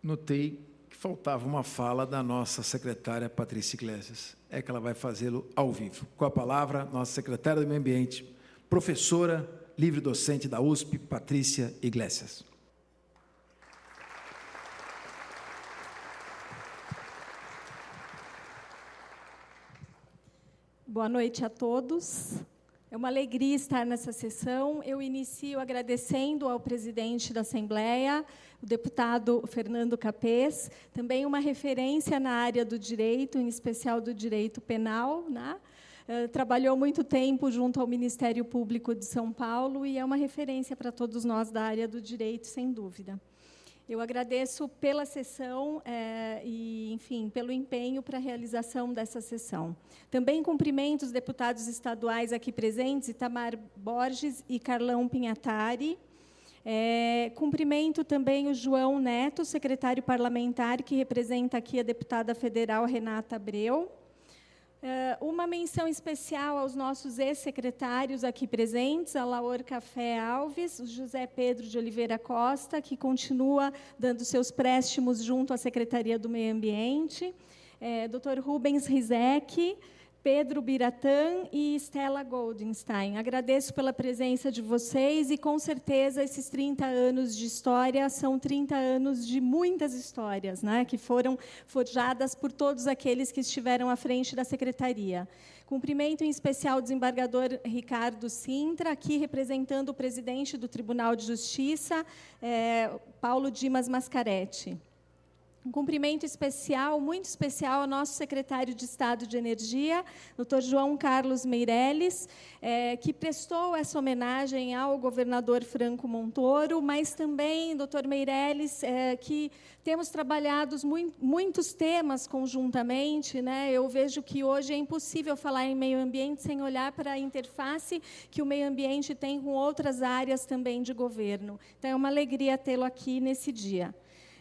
notei que faltava uma fala da nossa secretária Patrícia Iglesias. É que ela vai fazê-lo ao vivo. Com a palavra, nossa secretária do Meio Ambiente, professora, livre-docente da USP, Patrícia Iglesias. Boa noite a todos. É uma alegria estar nessa sessão. Eu inicio agradecendo ao presidente da Assembleia, o deputado Fernando Capês, também uma referência na área do direito, em especial do direito penal, né? Trabalhou muito tempo junto ao Ministério Público de São Paulo e é uma referência para todos nós da área do direito, sem dúvida. Eu agradeço pela sessão e, enfim, pelo empenho para a realização dessa sessão. Também cumprimento os deputados estaduais aqui presentes, Itamar Borges e Carlão Pinhatari. Cumprimento também o João Neto, secretário parlamentar, que representa aqui a deputada federal Renata Abreu. Uma menção especial aos nossos ex-secretários aqui presentes, a Laor Café Alves, o José Pedro de Oliveira Costa, que continua dando seus préstimos junto à Secretaria do Meio Ambiente, Dr. Rubens Rizek, Pedro Biratã e Stella Goldenstein. Agradeço pela presença de vocês e, com certeza, esses 30 anos de história são 30 anos de muitas histórias, né, que foram forjadas por todos aqueles que estiveram à frente da Secretaria. Cumprimento, em especial, o desembargador Ricardo Sintra, aqui representando o presidente do Tribunal de Justiça, Paulo Dimas Mascaretti. Um cumprimento especial, muito especial, ao nosso secretário de Estado de Energia, Dr. João Carlos Meirelles, que prestou essa homenagem ao governador Franco Montoro, mas também, Dr. Meirelles, que temos trabalhado muitos temas conjuntamente, né? Eu vejo que hoje é impossível falar em meio ambiente sem olhar para a interface que o meio ambiente tem com outras áreas também de governo. Então, é uma alegria tê-lo aqui nesse dia.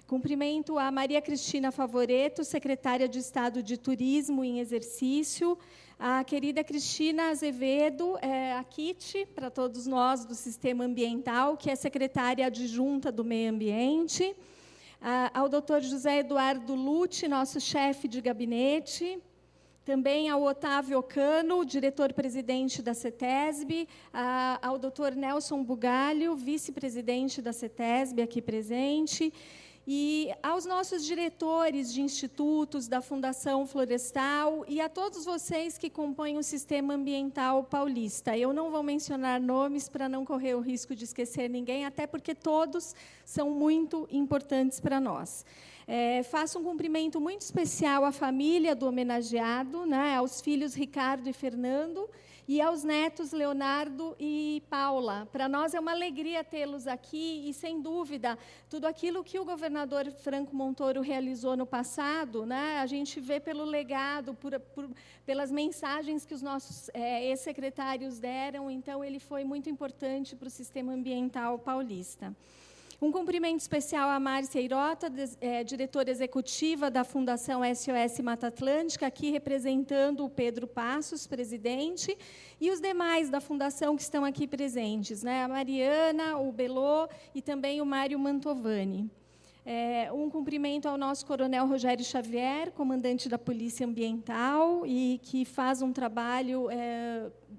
Cumprimento a Maria Cristina Favoreto, secretária de Estado de Turismo em exercício, a querida Cristina Azevedo, a Kit, para todos nós do Sistema Ambiental, que é secretária adjunta do Meio Ambiente, ao Dr. José Eduardo Lute, nosso chefe de gabinete, também ao Otávio Ocano, diretor-presidente da CETESB, ao Dr. Nelson Bugalho, vice-presidente da CETESB, aqui presente, e aos nossos diretores de institutos da Fundação Florestal e a todos vocês que compõem o Sistema Ambiental Paulista. Eu não vou mencionar nomes para não correr o risco de esquecer ninguém, até porque todos são muito importantes para nós. Faço um cumprimento muito especial à família do homenageado, né, aos filhos Ricardo e Fernando, e aos netos Leonardo e Paula. Para nós é uma alegria tê-los aqui e, sem dúvida, tudo aquilo que o governador Franco Montoro realizou no passado, né, a gente vê pelo legado, pelas mensagens que os nossos ex-secretários deram, então ele foi muito importante para o sistema ambiental paulista. Um cumprimento especial à Márcia Irota, diretora executiva da Fundação SOS Mata Atlântica, aqui representando o Pedro Passos, presidente, e os demais da Fundação que estão aqui presentes, né? A Mariana, o Belô e também o Mário Mantovani. Um cumprimento ao nosso coronel Rogério Xavier, comandante da Polícia Ambiental, e que faz um trabalho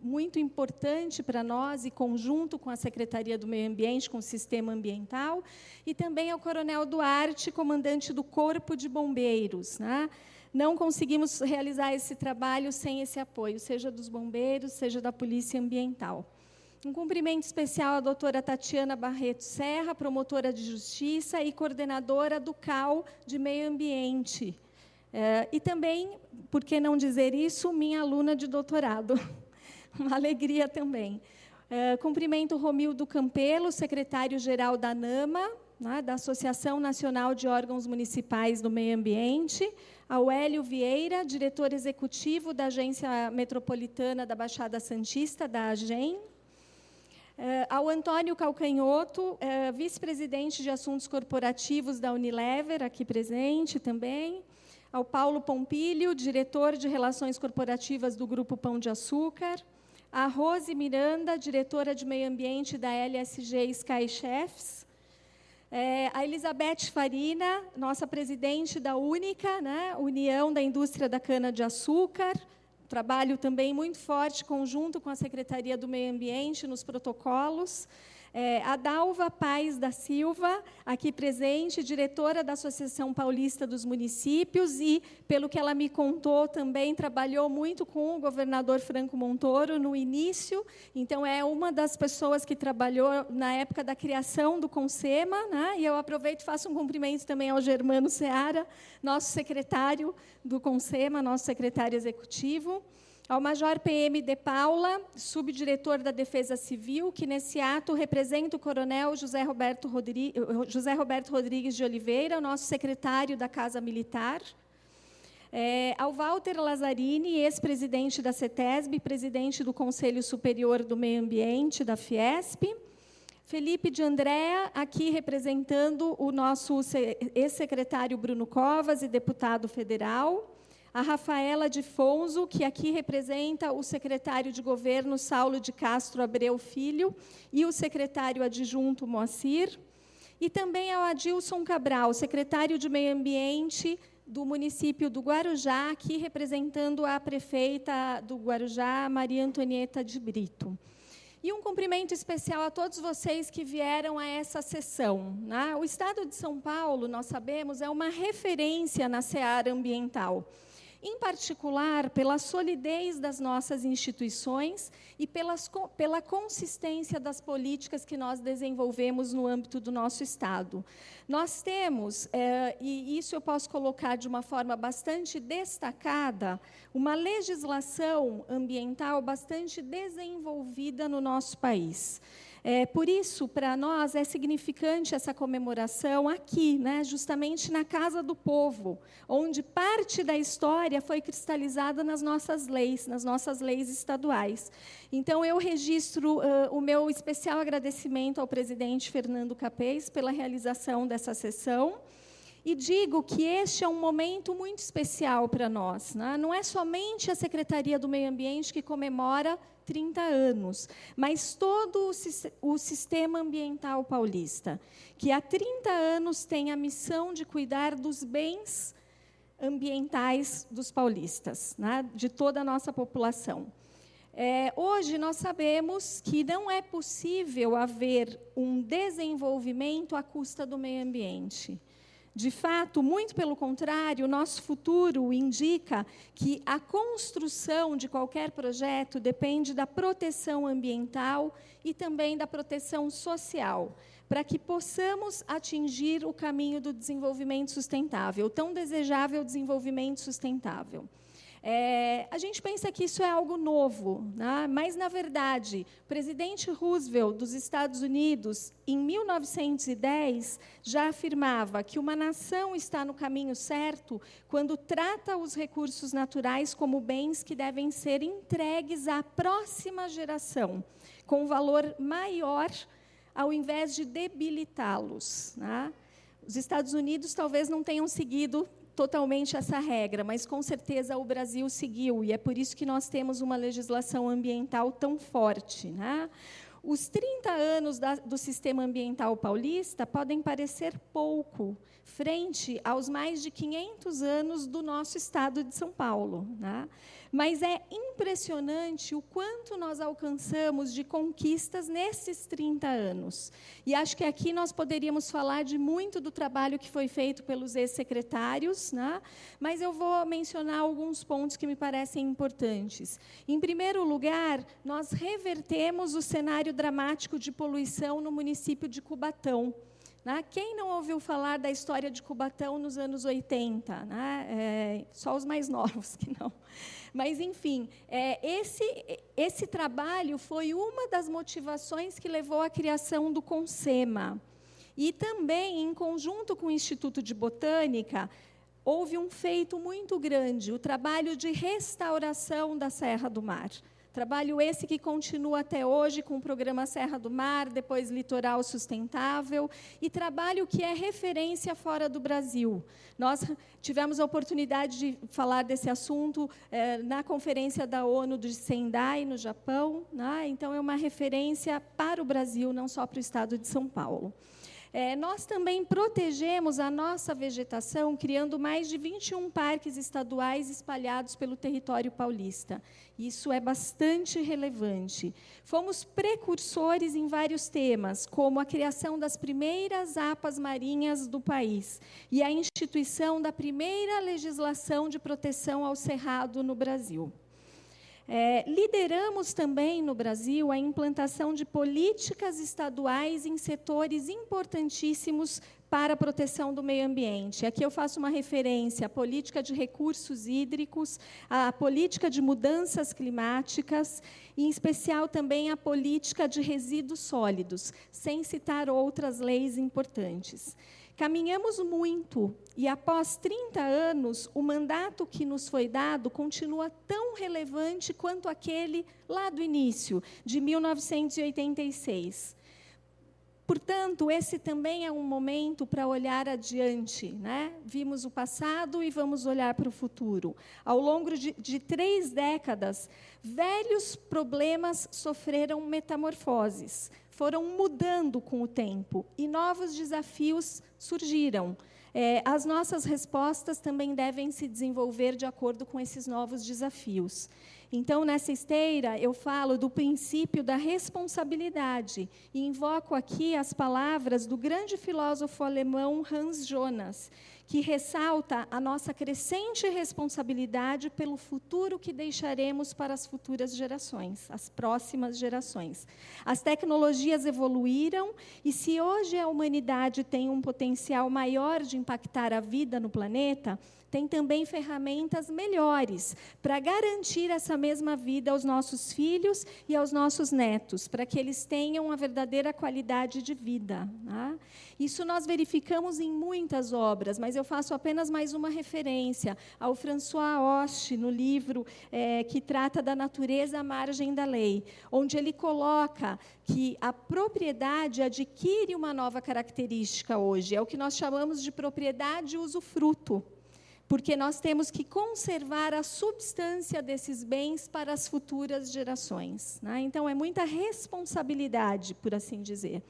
muito importante para nós, e conjunto com a Secretaria do Meio Ambiente, com o Sistema Ambiental, e também ao coronel Duarte, comandante do Corpo de Bombeiros, né? Não conseguimos realizar esse trabalho sem esse apoio, seja dos bombeiros, seja da Polícia Ambiental. Um cumprimento especial à doutora Tatiana Barreto Serra, promotora de justiça e coordenadora do CAU de Meio Ambiente. E também, por que não dizer isso, minha aluna de doutorado. Uma alegria também. Cumprimento Romildo Campelo, secretário-geral da ANAMA, né, da Associação Nacional de Órgãos Municipais do Meio Ambiente, ao Hélio Vieira, diretor executivo da Agência Metropolitana da Baixada Santista, da AGEM, ao Antônio Calcanhoto, vice-presidente de Assuntos Corporativos da Unilever, aqui presente também, ao Paulo Pompílio, diretor de Relações Corporativas do Grupo Pão de Açúcar, a Rose Miranda, diretora de Meio Ambiente da LSG Sky Chefs, a Elizabeth Farina, nossa presidente da UNICA, né, União da Indústria da Cana-de-Açúcar, trabalho também muito forte, conjunto com a Secretaria do Meio Ambiente, nos protocolos. A Dalva Paz da Silva, aqui presente, diretora da Associação Paulista dos Municípios, e, pelo que ela me contou, também trabalhou muito com o governador Franco Montoro no início, então é uma das pessoas que trabalhou na época da criação do CONSEMA, né? E eu aproveito e faço um cumprimento também ao Germano Seara, nosso secretário do CONSEMA, nosso secretário executivo, ao Major PM de Paula, subdiretor da Defesa Civil, que nesse ato representa o Coronel José Roberto Rodrigues de Oliveira, nosso secretário da Casa Militar, ao Walter Lazzarini, ex-presidente da CETESB, presidente do Conselho Superior do Meio Ambiente, da Fiesp, Felipe de Andréa, aqui representando o nosso ex-secretário Bruno Covas e deputado federal, a Rafaela de Fonso, que aqui representa o secretário de Governo Saulo de Castro Abreu Filho e o secretário adjunto Moacir, e também ao Adilson Cabral, secretário de Meio Ambiente do município do Guarujá, aqui representando a prefeita do Guarujá, Maria Antonieta de Brito. E um cumprimento especial a todos vocês que vieram a essa sessão, né? O Estado de São Paulo, nós sabemos, é uma referência na seara ambiental, em particular pela solidez das nossas instituições e pela consistência das políticas que nós desenvolvemos no âmbito do nosso Estado. Nós temos, e isso eu posso colocar de uma forma bastante destacada, uma legislação ambiental bastante desenvolvida no nosso país. Por isso, para nós, é significante essa comemoração aqui, né, justamente na Casa do Povo, onde parte da história foi cristalizada nas nossas leis estaduais. Então, eu registro o meu especial agradecimento ao presidente Fernando Capês pela realização dessa sessão, e digo que este é um momento muito especial para nós, né? Não é somente a Secretaria do Meio Ambiente que comemora 30 anos, mas todo o sistema ambiental paulista, que há 30 anos tem a missão de cuidar dos bens ambientais dos paulistas, né? De toda a nossa população. Hoje, nós sabemos que não é possível haver um desenvolvimento à custa do meio ambiente. De fato, muito pelo contrário, o nosso futuro indica que a construção de qualquer projeto depende da proteção ambiental e também da proteção social, para que possamos atingir o caminho do desenvolvimento sustentável, o tão desejável desenvolvimento sustentável. A gente pensa que isso é algo novo, né? Mas, na verdade, o presidente Roosevelt dos Estados Unidos, em 1910, já afirmava que uma nação está no caminho certo quando trata os recursos naturais como bens que devem ser entregues à próxima geração, com valor maior, ao invés de debilitá-los, né? Os Estados Unidos talvez não tenham seguido totalmente essa regra, mas, com certeza, o Brasil seguiu, e é por isso que nós temos uma legislação ambiental tão forte, né? Os 30 anos do sistema ambiental paulista podem parecer pouco, frente aos mais de 500 anos do nosso Estado de São Paulo, né? Mas é impressionante o quanto nós alcançamos de conquistas nesses 30 anos. E acho que aqui nós poderíamos falar de muito do trabalho que foi feito pelos ex-secretários, né? Mas eu vou mencionar alguns pontos que me parecem importantes. Em primeiro lugar, nós revertemos o cenário cenário dramático de poluição no município de Cubatão. Quem não ouviu falar da história de Cubatão nos anos 80? Só os mais novos que não. Mas, enfim, esse trabalho foi uma das motivações que levou à criação do CONSEMA. E também, em conjunto com o Instituto de Botânica, houve um feito muito grande, o trabalho de restauração da Serra do Mar. Trabalho esse que continua até hoje com o programa Serra do Mar, depois Litoral Sustentável, e trabalho que é referência fora do Brasil. Nós tivemos a oportunidade de falar desse assunto na conferência da ONU de Sendai, no Japão, então é uma referência para o Brasil, não só para o estado de São Paulo. Nós também protegemos a nossa vegetação, criando mais de 21 parques estaduais espalhados pelo território paulista. Isso é bastante relevante. Fomos precursores em vários temas, como a criação das primeiras APAs marinhas do país e a instituição da primeira legislação de proteção ao cerrado no Brasil. Lideramos também no Brasil a implantação de políticas estaduais em setores importantíssimos para a proteção do meio ambiente. Aqui eu faço uma referência à política de recursos hídricos, à política de mudanças climáticas, e, em especial, também à política de resíduos sólidos, sem citar outras leis importantes. Caminhamos muito, e após 30 anos, o mandato que nos foi dado continua tão relevante quanto aquele lá do início, de 1986. Portanto, esse também é um momento para olhar adiante. Vimos o passado e vamos olhar para o futuro. Ao longo de 3 décadas, velhos problemas sofreram metamorfoses, foram mudando com o tempo, e novos desafios surgiram. As nossas respostas também devem se desenvolver de acordo com esses novos desafios. Então, nessa esteira, eu falo do princípio da responsabilidade e invoco aqui as palavras do grande filósofo alemão Hans Jonas, que ressalta a nossa crescente responsabilidade pelo futuro que deixaremos para as futuras gerações, as próximas gerações. As tecnologias evoluíram e, se hoje a humanidade tem um potencial maior de impactar a vida no planeta, tem também ferramentas melhores para garantir essa mesma vida aos nossos filhos e aos nossos netos, para que eles tenham uma verdadeira qualidade de vida. Isso nós verificamos em muitas obras, mas eu faço apenas mais uma referência ao François Hoche, no livro que trata da natureza à margem da lei, onde ele coloca que a propriedade adquire uma nova característica hoje, é o que nós chamamos de propriedade usufruto, porque nós temos que conservar a substância desses bens para as futuras gerações. Então, é muita responsabilidade, por assim dizer.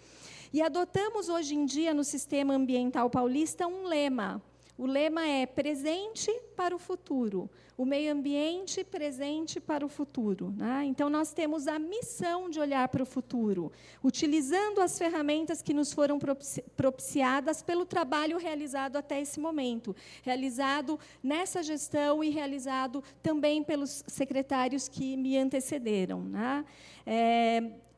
E adotamos, hoje em dia, no sistema ambiental paulista, um lema. O lema é presente para o futuro, o meio ambiente presente para o futuro. Então, nós temos a missão de olhar para o futuro, utilizando as ferramentas que nos foram propiciadas pelo trabalho realizado até esse momento, realizado nessa gestão e realizado também pelos secretários que me antecederam.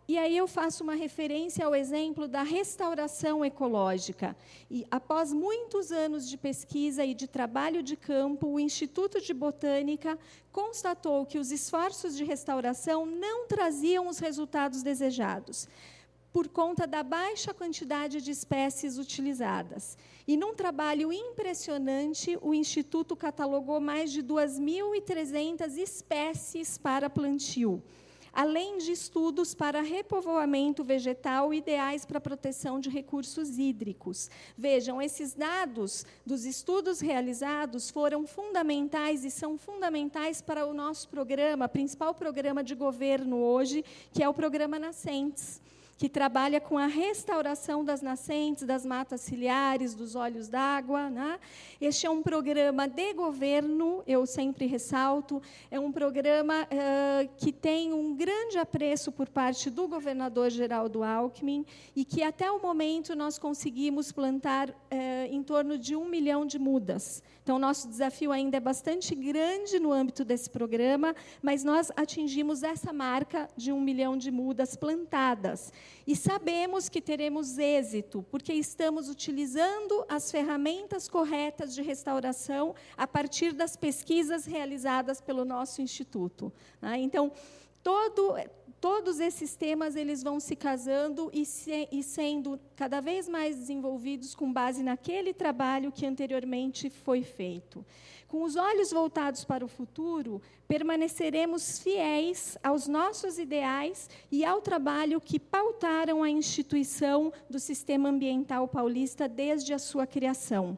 E aí eu faço uma referência ao exemplo da restauração ecológica. E, após muitos anos de pesquisa e de trabalho de campo, o Instituto de Botânica constatou que os esforços de restauração não traziam os resultados desejados, por conta da baixa quantidade de espécies utilizadas. E, num trabalho impressionante, o Instituto catalogou mais de 2.300 espécies para plantio, além de estudos para repovoamento vegetal ideais para a proteção de recursos hídricos. Vejam, esses dados dos estudos realizados foram fundamentais e são fundamentais para o nosso programa, principal programa de governo hoje, que é o programa Nascentes. que trabalha com a restauração das nascentes, das matas ciliares, dos olhos d'água, né? Este é um programa de governo, eu sempre ressalto, é um programa que tem um grande apreço por parte do governador Geraldo Alckmin e que, até o momento, nós conseguimos plantar em torno de 1 milhão de mudas. Então, nosso desafio ainda é bastante grande no âmbito desse programa, mas nós atingimos essa marca de 1 milhão de mudas plantadas. E sabemos que teremos êxito, porque estamos utilizando as ferramentas corretas de restauração a partir das pesquisas realizadas pelo nosso Instituto. Então, todos esses temas eles vão se casando e sendo cada vez mais desenvolvidos com base naquele trabalho que anteriormente foi feito. Com os olhos voltados para o futuro, permaneceremos fiéis aos nossos ideais e ao trabalho que pautaram a instituição do Sistema Ambiental Paulista desde a sua criação.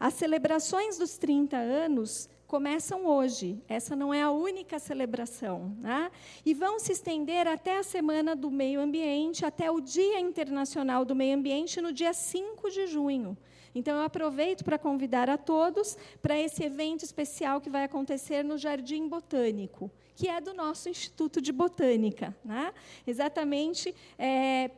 As celebrações dos 30 anos começam hoje, essa não é a única celebração, né? E vão se estender até a Semana do Meio Ambiente, até o Dia Internacional do Meio Ambiente, no dia 5 de junho. Então, eu aproveito para convidar a todos para esse evento especial que vai acontecer no Jardim Botânico, que é do nosso Instituto de Botânica, né? Exatamente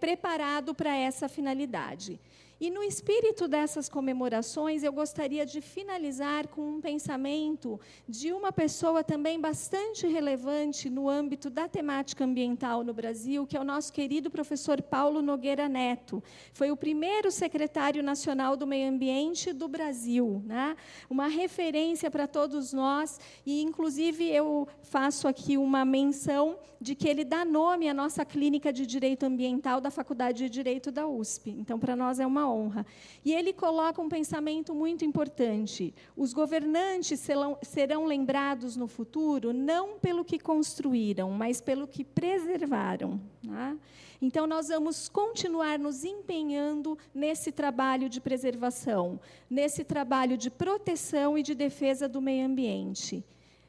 preparado para essa finalidade. E, no espírito dessas comemorações, eu gostaria de finalizar com um pensamento de uma pessoa também bastante relevante no âmbito da temática ambiental no Brasil, que é o nosso querido professor Paulo Nogueira Neto. Foi o primeiro secretário nacional do Meio Ambiente do Brasil, né? Uma referência para todos nós, e, inclusive, eu faço aqui uma menção de que ele dá nome à nossa clínica de Direito Ambiental da Faculdade de Direito da USP. Então, para nós é uma honra. E ele coloca um pensamento muito importante. Os governantes serão lembrados no futuro não pelo que construíram, mas pelo que preservaram, né? Então, nós vamos continuar nos empenhando nesse trabalho de preservação, nesse trabalho de proteção e de defesa do meio ambiente.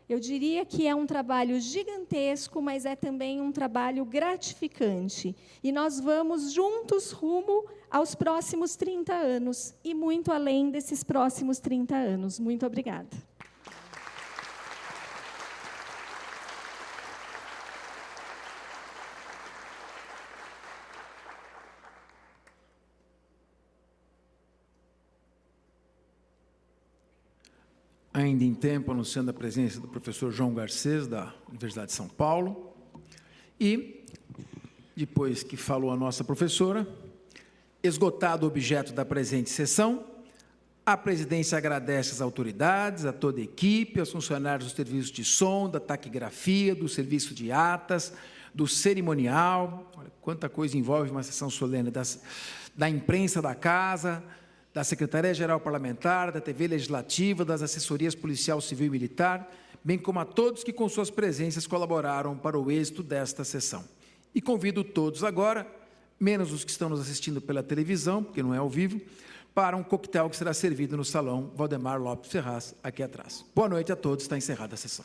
Eu diria que é um trabalho gigantesco, mas é também um trabalho gratificante. E nós vamos juntos rumo aos próximos 30 anos, e muito além desses próximos 30 anos. Muito obrigada. Ainda em tempo, anunciando a presença do professor João Garcês, da Universidade de São Paulo. E, depois que falou a nossa professora, esgotado o objeto da presente sessão, a presidência agradece às autoridades, a toda a equipe, aos funcionários do serviço de som, da taquigrafia, do serviço de atas, do cerimonial, olha quanta coisa envolve uma sessão solene, da imprensa da casa, da Secretaria-Geral Parlamentar, da TV Legislativa, das assessorias policial, civil e militar, bem como a todos que, com suas presenças, colaboraram para o êxito desta sessão. E convido todos agora, menos os que estão nos assistindo pela televisão, porque não é ao vivo, para um coquetel que será servido no Salão Valdemar Lopes Ferraz, aqui atrás. Boa noite a todos, está encerrada a sessão.